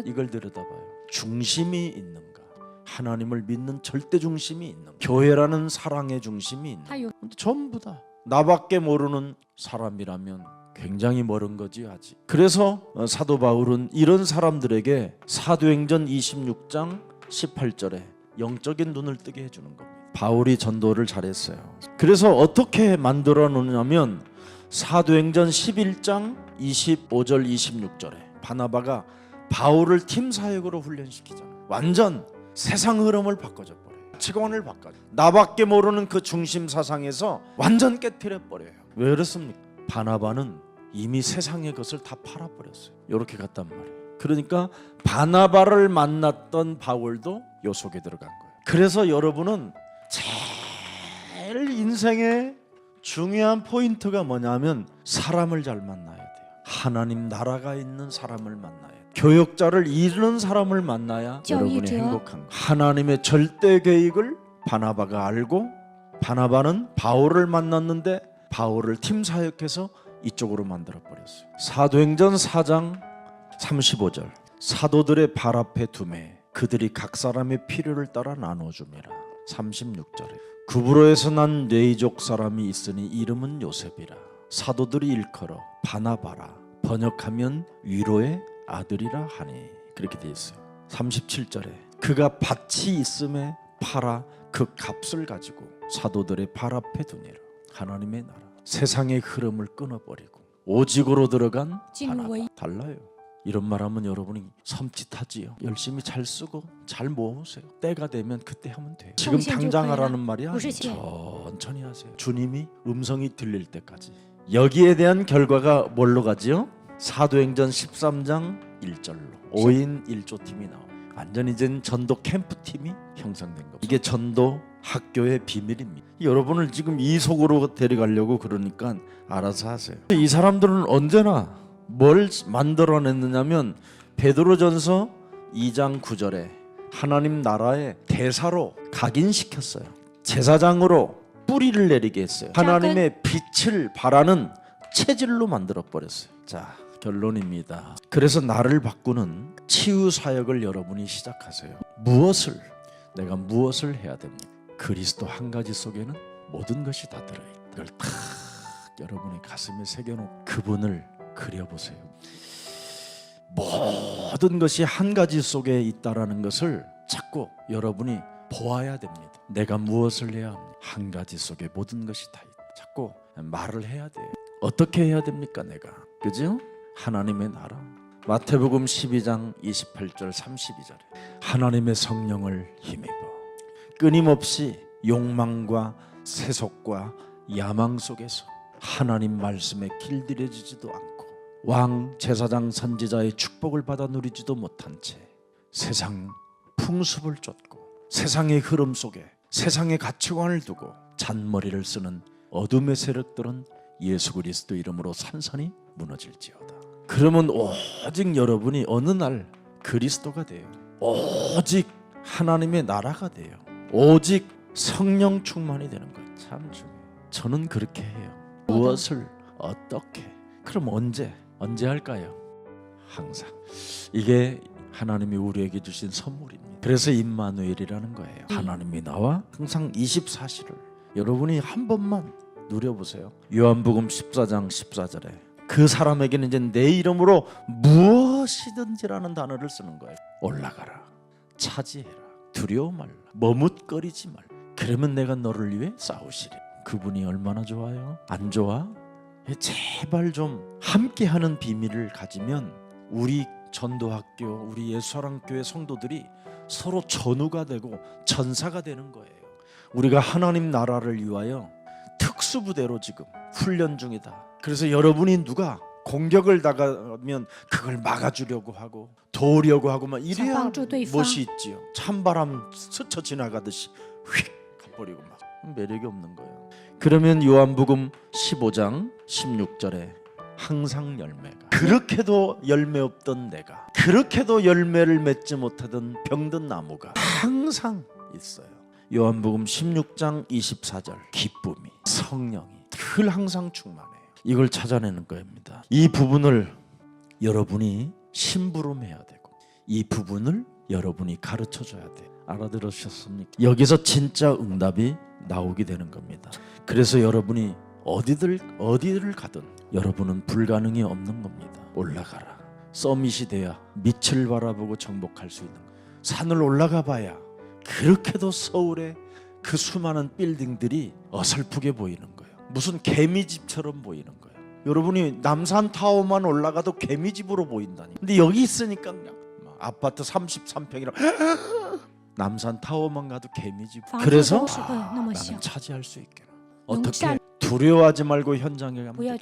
이걸 들여다봐요. 중심이 있는가, 하나님을 믿는 절대 중심이 있는가, 교회라는 사랑의 중심이 있는가. 근데 전부 다 나밖에 모르는 사람이라면 굉장히 멀은 거지 아직. 그래서 사도 바울은 이런 사람들에게 사도행전 26장 18절에 영적인 눈을 뜨게 해주는 겁니다. 바울이 전도를 잘했어요. 그래서 어떻게 만들어 놓냐면 사도행전 11장 25절 26절에 바나바가 바울을 팀 사역으로 훈련시키잖아요. 완전 세상 흐름을 바꿔줘 버려요. 가치관을 바꿔줘. 나밖에 모르는 그 중심 사상에서 완전 깨트려 버려요. 왜 그렇습니까? 바나바는 이미 세상의 것을 다 팔아버렸어요. 이렇게 갔단 말이에요. 그러니까 바나바를 만났던 바울도 요 속에 들어간 거예요. 그래서 여러분은 제일 인생의 중요한 포인트가 뭐냐면 사람을 잘 만나야 돼요. 하나님 나라가 있는 사람을 만나야 돼요. 교역자를 이루는 사람을 만나야 여러분이 행복한 거예요. 하나님의 절대 계획을 바나바가 알고 바나바는 바울을 만났는데 바울을 팀 사역해서 이쪽으로 만들어버렸어요. 사도행전 4장 35절 사도들의 발 앞에 두매 그들이 각 사람의 필요를 따라 나눠주미라. 36절에 구브로에서 난 뇌이족 사람이 있으니 이름은 요셉이라. 사도들이 일컬어 바나바라. 번역하면 위로의 아들이라 하니. 그렇게 돼 있어요. 37절에 그가 밭이 있음에 팔아 그 값을 가지고 사도들의 발 앞에 두니라. 하나님의 나라. 세상의 흐름을 끊어버리고 오직으로 들어간 바나바. 달라요. 이런 말하면 여러분이 섬찟하지요. 열심히 잘 쓰고 잘 모으세요. 때가 되면 그때 하면 돼요. 지금 당장 하라는 말이 아니에요. 천천히 하세요. 주님이 음성이 들릴 때까지. 여기에 대한 결과가 뭘로 가지요? 사도행전 13장 1절로 5인 1조 팀이 나와요. 완전 이젠 전도 캠프팀이 형성된 겁니다. 이게 전도 학교의 비밀입니다. 여러분을 지금 이 속으로 데려가려고 그러니까 알아서 하세요. 이 사람들은 언제나 뭘 만들어냈느냐면 베드로전서 2장 9절에 하나님 나라의 대사로 각인시켰어요. 제사장으로 뿌리를 내리게 했어요. 하나님의 빛을 발하는 체질로 만들어버렸어요. 자, 결론입니다. 그래서 나를 바꾸는 치유 사역을 여러분이 시작하세요. 내가 무엇을 해야 됩니까? 그리스도 한 가지 속에는 모든 것이 다 들어있어요. 그걸 탁 여러분의 가슴에 새겨놓고 그분을 그려보세요. 모든 것이 한 가지 속에 있다라는 것을 자꾸 여러분이 보아야 됩니다. 내가 무엇을 해야 합니까? 한 가지 속에 모든 것이 다 있다. 자꾸 말을 해야 돼요. 어떻게 해야 됩니까? 내가 그죠? 하나님의 나라. 마태복음 12장 28절 32절에 하나님의 성령을 힘입어 끊임없이 욕망과 세속과 야망 속에서 하나님 말씀에 길들여지지도 않고 왕 제사장 선지자의 축복을 받아 누리지도 못한 채 세상 풍습을 쫓고 세상의 흐름 속에 세상의 가치관을 두고 잔머리를 쓰는 어둠의 세력들은 예수 그리스도 이름으로 산산이 무너질지어다. 그러면 오직 여러분이 어느 날 그리스도가 돼요. 오직 하나님의 나라가 돼요. 오직 성령 충만이 되는 거예요. 참 중요해요. 저는 그렇게 해요. 무엇을 어떻게 그럼 언제 할까요? 항상. 이게 하나님이 우리에게 주신 선물입니다. 그래서 임마누엘이라는 거예요. 하나님이 나와 항상 24시를 여러분이 한 번만 누려보세요. 요한복음 14장 14절에 그 사람에게는 이제 내 이름으로 무엇이든지라는 단어를 쓰는 거예요. 올라가라, 차지해라, 두려워 말라, 머뭇거리지 말라. 그러면 내가 너를 위해 싸우시리. 그분이 얼마나 좋아요? 안 좋아? 제발 좀 함께하는 비밀을 가지면 우리 전도학교, 우리 예수사랑교회 성도들이 서로 전우가 되고 전사가 되는 거예요. 우리가 하나님 나라를 위하여 특수부대로 지금 훈련 중이다. 그래서 여러분이 누가 공격을 당하면 그걸 막아주려고 하고 도우려고 하고 막 이래야 멋이 있지요. 찬바람 스쳐 지나가듯이 휙 가버리고 막 매력이 없는 거예요. 그러면 요한복음 15장 16절에 항상 열매가 그렇게도 열매 없던 내가 그렇게도 열매를 맺지 못하던 병든 나무가 항상 있어요. 요한복음 16장 24절 기쁨이 성령이 늘 항상 충만해요. 이걸 찾아내는 겁니다. 이 부분을 여러분이 심부름해야 되고 이 부분을 여러분이 가르쳐줘야 돼요. 알아들으셨습니까? 여기서 진짜 응답이 나오게 되는 겁니다. 그래서 여러분이 어디를 가든 여러분은 불가능이 없는 겁니다. 올라가라. 서밋이 돼야 밑을 바라보고 정복할 수 있는 거예요. 산을 올라가 봐야 그렇게도 서울의 그 수많은 빌딩들이 어설프게 보이는 거예요. 무슨 개미집처럼 보이는 거예요. 여러분이 남산타워만 올라가도 개미집으로 보인다니. 근데 여기 있으니까 그냥 아파트 33평이라 남산타워만 가도 개미집. 그래서 나는 차지할 수 있게. 어떻게? 두려워하지 말고 현장에 가면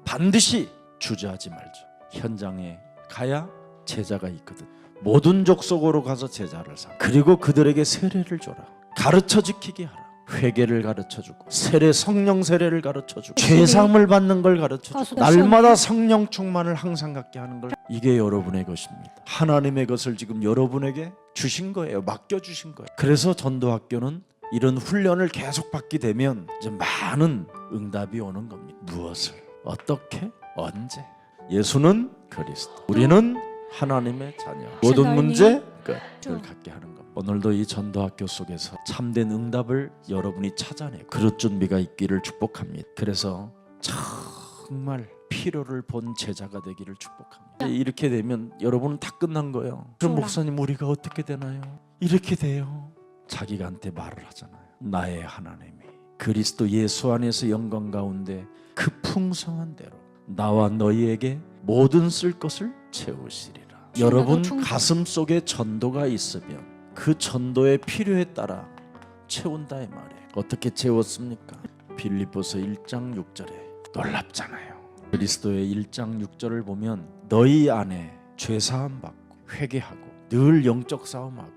반드시 주저하지 말죠. 현장에 가야 제자가 있거든. 모든 족속으로 가서 제자를 삼. 그리고 그들에게 세례를 줘라. 가르쳐 지키게 하라. 회개를 가르쳐주고 성령 세례를 가르쳐주고 죄사함을 받는 걸 가르쳐주고 날마다 성령 충만을 항상 갖게 하는 걸. 이게 여러분의 것입니다. 하나님의 것을 지금 여러분에게 주신 거예요. 맡겨주신 거예요. 그래서 전도학교는 이런 훈련을 계속 받게 되면 이제 많은 응답이 오는 겁니다. 무엇을 어떻게 언제. 예수는 그리스도, 우리는 하나님의 자녀. 모든 문제 끝을 갖게 하는 겁니다. 오늘도 이 전도학교 속에서 참된 응답을 여러분이 찾아내고 그럴 준비가 있기를 축복합니다. 그래서 정말 필요를 본 제자가 되기를 축복합니다. 이렇게 되면 여러분은 다 끝난 거예요. 그럼 목사님 우리가 어떻게 되나요? 이렇게 돼요. 자기가 한테 말을 하잖아요. 나의 하나님이 그리스도 예수 안에서 영광 가운데 그 풍성한 대로 나와 너희에게 모든 쓸 것을 채우시리라. 여러분 가슴 속에 전도가 있으면 그 전도의 필요에 따라 채운다 이 말이에요. 어떻게 채웠습니까? 빌립보서 1장 6절에 놀랍잖아요. 그리스도의 1장 6절을 보면 너희 안에 죄사함 받고 회개하고 늘 영적 싸움하고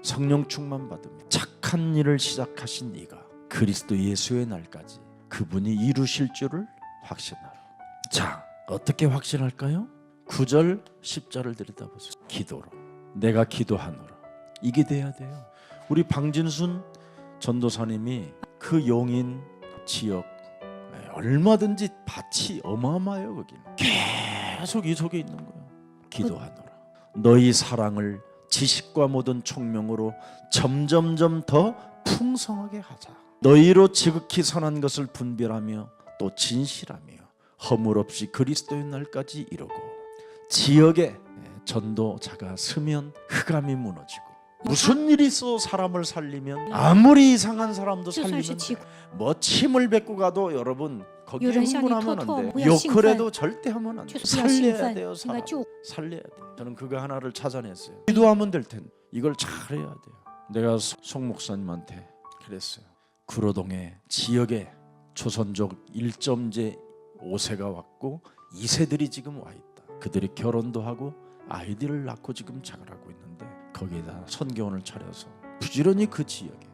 성령 충만 받으며 착한 일을 시작하신 네가 그리스도 예수의 날까지 그분이 이루실 줄을 확신하라. 자, 어떻게 확신할까요? 9절 10절을 들여다보세요. 기도로 내가 기도하노라. 이게 돼야 돼요. 우리 방진순 전도사님이 그 용인 지역 얼마든지 밭이 어마어마해요. 거기는 계속 이 속에 있는 거예요. 기도하노라. 너희 사랑을 지식과 모든 총명으로 점점점 더 풍성하게 하자. 너희로 지극히 선한 것을 분별하며 또 진실하며 허물 없이 그리스도의 날까지 이루고 지역에 전도자가 서면 흑암이 무너지고 무슨 일이 있어 사람을 살리면 아무리 이상한 사람도 살리면 뭐 침을 뱉고 가도 여러분 거기에 흥분하면 안 돼. 욕을 절대 하면 안 돼. 살려야 돼요. 사람. 살려야 돼. 저는 그거 하나를 찾아냈어요. 기도하면 될 텐데 이걸 잘해야 돼요. 내가 송 목사님한테 그랬어요. 구로동에 지역에 조선족 1점제 5세가 왔고 2세들이 지금 와 있다. 그들이 결혼도 하고 아이들을 낳고 지금 자라고 있는데 거기에다 선교원을 차려서 부지런히 그 지역에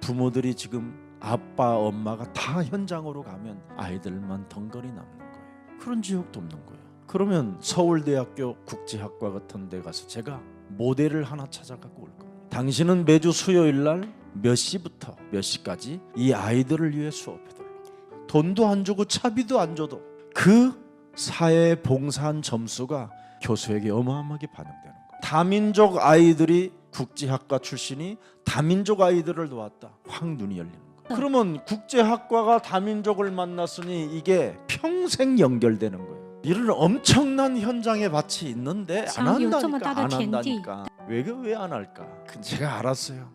부모들이 지금 아빠 엄마가 다 현장으로 가면 아이들만 덩거리 남는 거예요. 그런 지역 돕는 거예요. 그러면 서울대학교 국제학과 같은 데 가서 제가 모델을 하나 찾아갖고 올 겁니다. 당신은 매주 수요일 날 몇 시부터 몇 시까지 이 아이들을 위해 수업해달라고. 돈도 안 주고 차비도 안 줘도 그 사회에 봉사한 점수가 교수에게 어마어마하게 반영되는 거예요. 다민족 아이들이 국제학과 출신이 다민족 아이들을 도왔다. 확 눈이 열리는 거예요. 그러면 국제학과가 다민족을 만났으니 이게 평생 연결되는 거예요. 이런 엄청난 현장의 밭이 있는데 안 한다니까. 왜 안 할까? 제가 알았어요.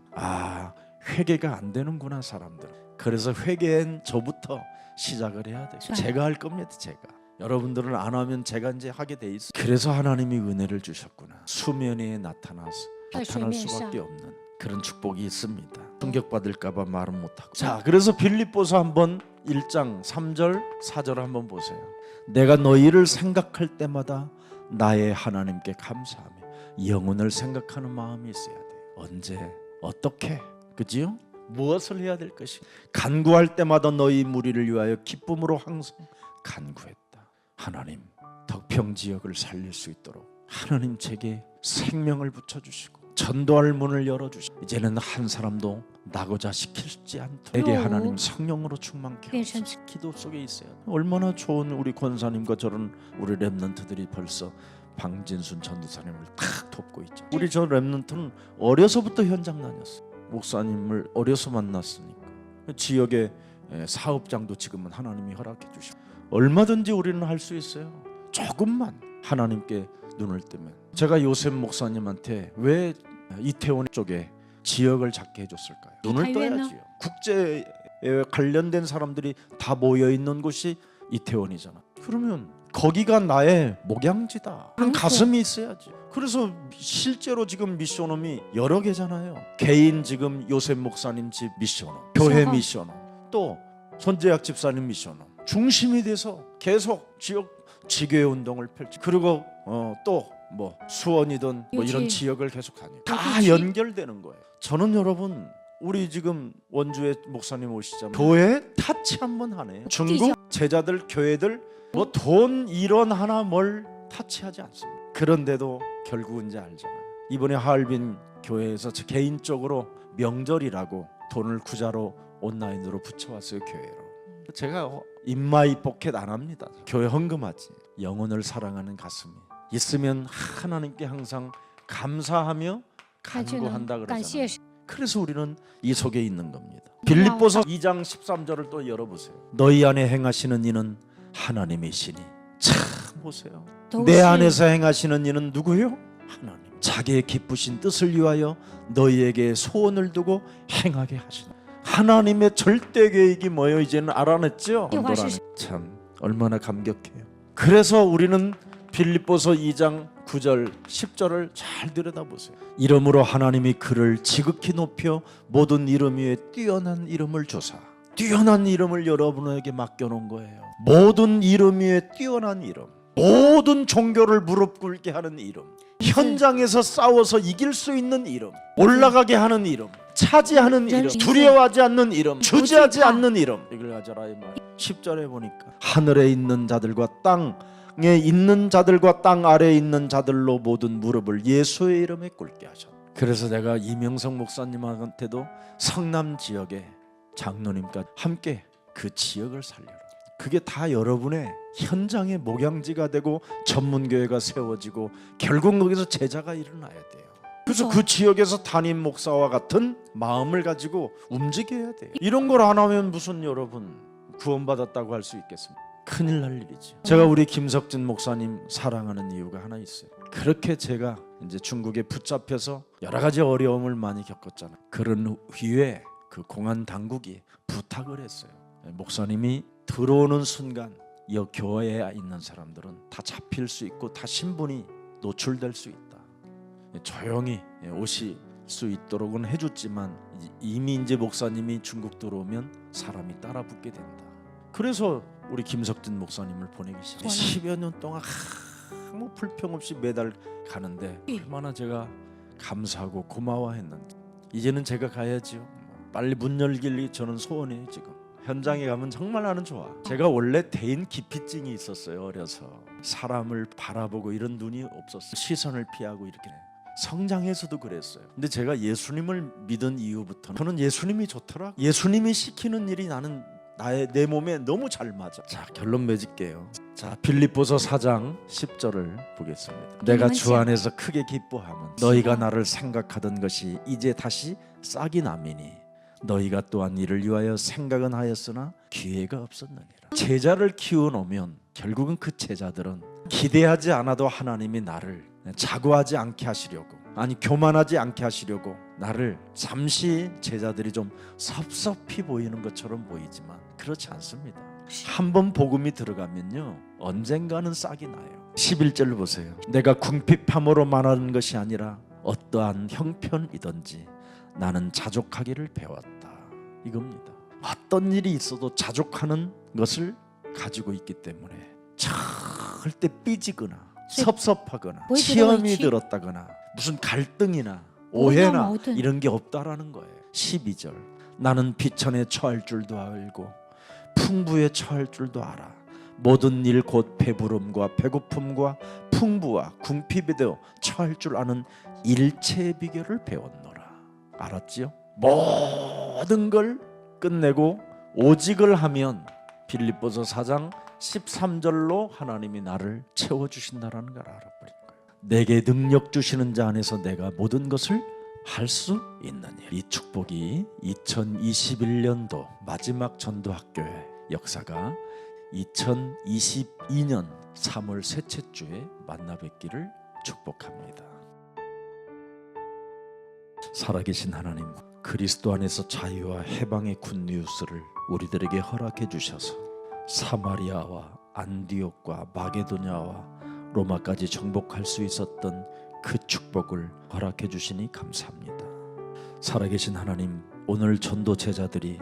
회개가 안 되는구나 사람들. 그래서 회개엔 저부터 시작을 해야 돼요. 제가 할 겁니다. 제가. 여러분들은 안 하면 제가 이제 하게 돼 있어요. 그래서 하나님이 은혜를 주셨구나. 수면에 나타날 수밖에 없는 그런 축복이 있습니다. 충격받을까봐 말은 못하고. 자, 그래서 빌립보서 한번 1장 3절 4절 한번 보세요. 내가 너희를 생각할 때마다 나의 하나님께 감사하며 영혼을 생각하는 마음이 있어야 돼요. 언제 어떻게 그지요? 무엇을 해야 될 것이 간구할 때마다 너희 무리를 위하여 기쁨으로 항상 간구했다. 하나님 덕평 지역을 살릴 수 있도록 하나님 제게 생명을 붙여주시고 전도할 문을 열어주시고 이제는 한 사람도 나고자 시키지 않도록 내게 하나님 성령으로 충만케 하소서. 기도 속에 있어요. 얼마나 좋은 우리 권사님과 저런 우리 랩런트들이 벌써 방진순 전도사님을 탁 돕고 있죠. 우리 저 랩런트는 어려서부터 현장 다녔어요. 목사님을 어려서 만났으니까 지역의 사업장도 지금은 하나님이 허락해 주시고 얼마든지 우리는 할 수 있어요. 조금만 하나님께 눈을 뜨면. 제가 요셉 목사님한테 왜 이태원 쪽에 지역을 잡게 해줬을까요? 눈을 떠야지요. 국제에 관련된 사람들이 다 모여있는 곳이 이태원이잖아. 그러면 거기가 나의 목양지다. 그런 가슴이 있어야지. 그래서 실제로 지금 미션홈이 여러 개잖아요. 개인 지금 요셉 목사님 집 미션홈, 교회 미션홈, 또 손재학 집사님 미션홈 중심이 돼서 계속 지역 지교회 운동을 펼치. 그리고 또 뭐 수원이든 뭐 이런 지역을 계속 다니고 다 연결되는 거예요. 저는 여러분 우리 지금 원주의 목사님 오시자면 교회 타치 한번 하네요. 중국 제자들 교회들 뭐 돈 1원 하나 뭘 타치하지 않습니다. 그런데도 결국은 이제 알잖아요. 이번에 하얼빈 교회에서 개인적으로 명절이라고 돈을 구자로 온라인으로 붙여왔어요. 교회로. 제가 인마이 포켓 안 합니다. 교회 헌금하지. 영혼을 사랑하는 가슴이 있으면 하나님께 항상 감사하며 간구한다 그러잖아요. 그래서 우리는 이 속에 있는 겁니다. 빌립보서 2장 13절을 또 열어보세요. 너희 안에 행하시는 이는 하나님이시니. 참 보세요. 내 안에서 행하시는 이는 누구요? 하나님. 자기의 기쁘신 뜻을 위하여 너희에게 소원을 두고 행하게 하시는 하나님의 절대 계획이 뭐예요? 이제는 알아냈죠? 참 얼마나 감격해요. 그래서 우리는 빌립보서 2장 9절 10절을 잘 들여다보세요. 이름으로 하나님이 그를 지극히 높여 모든 이름 위에 뛰어난 이름을 주사. 뛰어난 이름을 여러분에게 맡겨놓은 거예요. 모든 이름 위에 뛰어난 이름, 모든 종교를 무릎 꿇게 하는 이름, 현장에서 싸워서 이길 수 있는 이름, 올라가게 하는 이름, 차지하는 이름, 두려워하지 않는 이름, 주저하지 않는 이름, 이걸 가져라 이 말. 10절에 보니까 하늘에 있는 자들과 땅에 있는 자들과 땅 아래에 있는 자들로 모든 무릎을 예수의 이름에 꿇게 하셨다. 그래서 내가 이명성 목사님한테도 성남 지역에 장로님과 함께 그 지역을 살려라. 그게 다 여러분의 현장의 목양지가 되고 전문교회가 세워지고 결국 거기서 제자가 일어나야 돼요. 그래서 그 지역에서 담임 목사와 같은 마음을 가지고 움직여야 돼요. 이런 걸 안 하면 무슨 여러분 구원받았다고 할 수 있겠습니까? 큰일 날 일이죠. 제가 우리 김석진 목사님 사랑하는 이유가 하나 있어요. 그렇게 제가 이제 중국에 붙잡혀서 여러 가지 어려움을 많이 겪었잖아요. 그런 후에 그 공안 당국이 부탁을 했어요. 목사님이 들어오는 순간 이 교회에 있는 사람들은 다 잡힐 수 있고 다 신분이 노출될 수 있다. 조용히 오실 수 있도록은 해줬지만 이미 이제 목사님이 중국 들어오면 사람이 따라 붙게 된다. 그래서 우리 김석진 목사님을 보내기 시작해요. 10여 년 동안 아무 불평 없이 매달 가는데 얼마나 제가 감사하고 고마워했는지. 이제는 제가 가야지요. 빨리 문 열길 저는 소원해요. 지금 현장에 가면 정말 나는 좋아. 제가 원래 대인 기피증이 있었어요. 어려서 사람을 바라보고 이런 눈이 없었어요. 시선을 피하고 이렇게. 성장에서도 그랬어요. 근데 제가 예수님을 믿은 이후부터는 저는 예수님이 좋더라. 예수님이 시키는 일이 나는 내 몸에 너무 잘 맞아. 자, 결론 맺을게요. 자, 빌립보서 4장 10절을 보겠습니다. 내가 주 안에서 크게 기뻐하면 너희가 나를 생각하던 것이 이제 다시 싹이 나미니 너희가 또한 이를 위하여 생각은 하였으나 기회가 없었느니라. 제자를 키워놓으면 결국은 그 제자들은 기대하지 않아도 하나님이 나를 자고하지 않게 하시려고, 아니 교만하지 않게 하시려고 나를 잠시 제자들이 좀 섭섭히 보이는 것처럼 보이지만 그렇지 않습니다. 한번 복음이 들어가면요 언젠가는 싹이 나요. 11절 보세요. 내가 궁핍함으로 말하는 것이 아니라 어떠한 형편이든지 나는 자족하기를 배웠다. 이겁니다. 어떤 일이 있어도 자족하는 것을 가지고 있기 때문에 절대 삐지거나 섭섭하거나 시험이 들었다거나 무슨 갈등이나 오해나 이런 게 없다라는 거예요. 12절 나는 비천에 처할 줄도 알고 풍부에 처할 줄도 알아. 모든 일 곧 배부름과 배고픔과 풍부와 궁핍에도 처할 줄 아는 일체의 비결을 배웠노라. 알았지요? 모든 걸 끝내고 오직을 하면 빌립보서 4장 13절로 하나님이 나를 채워주신다라는 걸 알아버린 거예요. 내게 능력 주시는 자 안에서 내가 모든 것을 할 수 있느냐. 이 축복이 2021년도 마지막 전도학교의 역사가 2022년 3월 셋째 주에 만나 뵙기를 축복합니다. 살아계신 하나님, 그리스도 안에서 자유와 해방의 굿뉴스를 우리들에게 허락해 주셔서 사마리아와 안디옥과 마게도냐와 로마까지 정복할 수 있었던 그 축복을 허락해 주시니 감사합니다. 살아계신 하나님, 오늘 전도 제자들이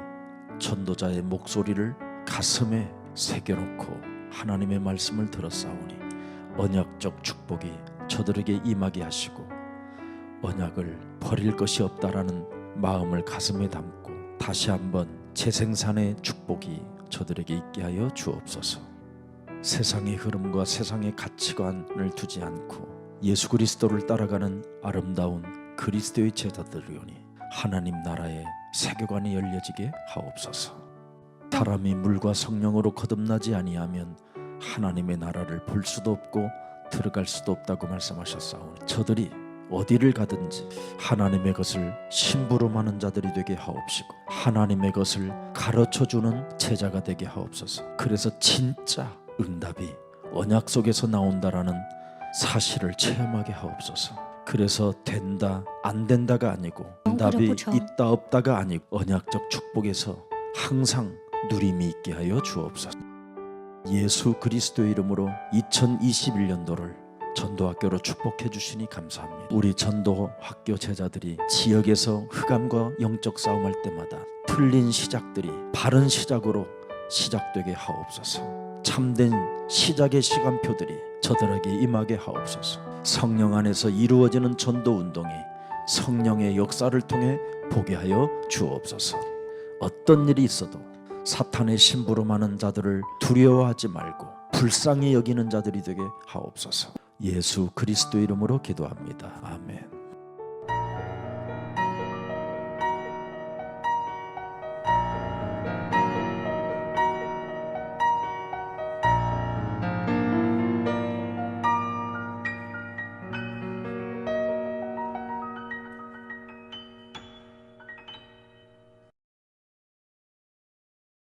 전도자의 목소리를 가슴에 새겨놓고 하나님의 말씀을 들었사오니 언약적 축복이 저들에게 임하게 하시고 언약을 버릴 것이 없다라는 마음을 가슴에 담고 다시 한번 재생산의 축복이 저들에게 있게 하여 주옵소서. 세상의 흐름과 세상의 가치관을 두지 않고 예수 그리스도를 따라가는 아름다운 그리스도의 제자들이오니 하나님 나라의 세계관이 열려지게 하옵소서. 사람이 물과 성령으로 거듭나지 아니하면 하나님의 나라를 볼 수도 없고 들어갈 수도 없다고 말씀하셨사오니 저들이 어디를 가든지 하나님의 것을 심부름하는 자들이 되게 하옵시고 하나님의 것을 가르쳐주는 제자가 되게 하옵소서. 그래서 진짜 응답이 언약 속에서 나온다라는 사실을 체험하게 하옵소서. 그래서 된다 안 된다가 아니고 응답이 있다 없다가 아니고 언약적 축복에서 항상 누림이 있게 하여 주옵소서. 예수 그리스도의 이름으로 2021년도를 전도학교로 축복해 주시니 감사합니다. 우리 전도학교 제자들이 지역에서 흑암과 영적 싸움할 때마다 틀린 시작들이 바른 시작으로 시작되게 하옵소서. 참된 시작의 시간표들이 저들에게 임하게 하옵소서. 성령 안에서 이루어지는 전도운동이 성령의 역사를 통해 보게 하여 주옵소서. 어떤 일이 있어도 사탄의 심부름하는 자들을 두려워하지 말고 불쌍히 여기는 자들이 되게 하옵소서. 예수 그리스도 이름으로 기도합니다. 아멘.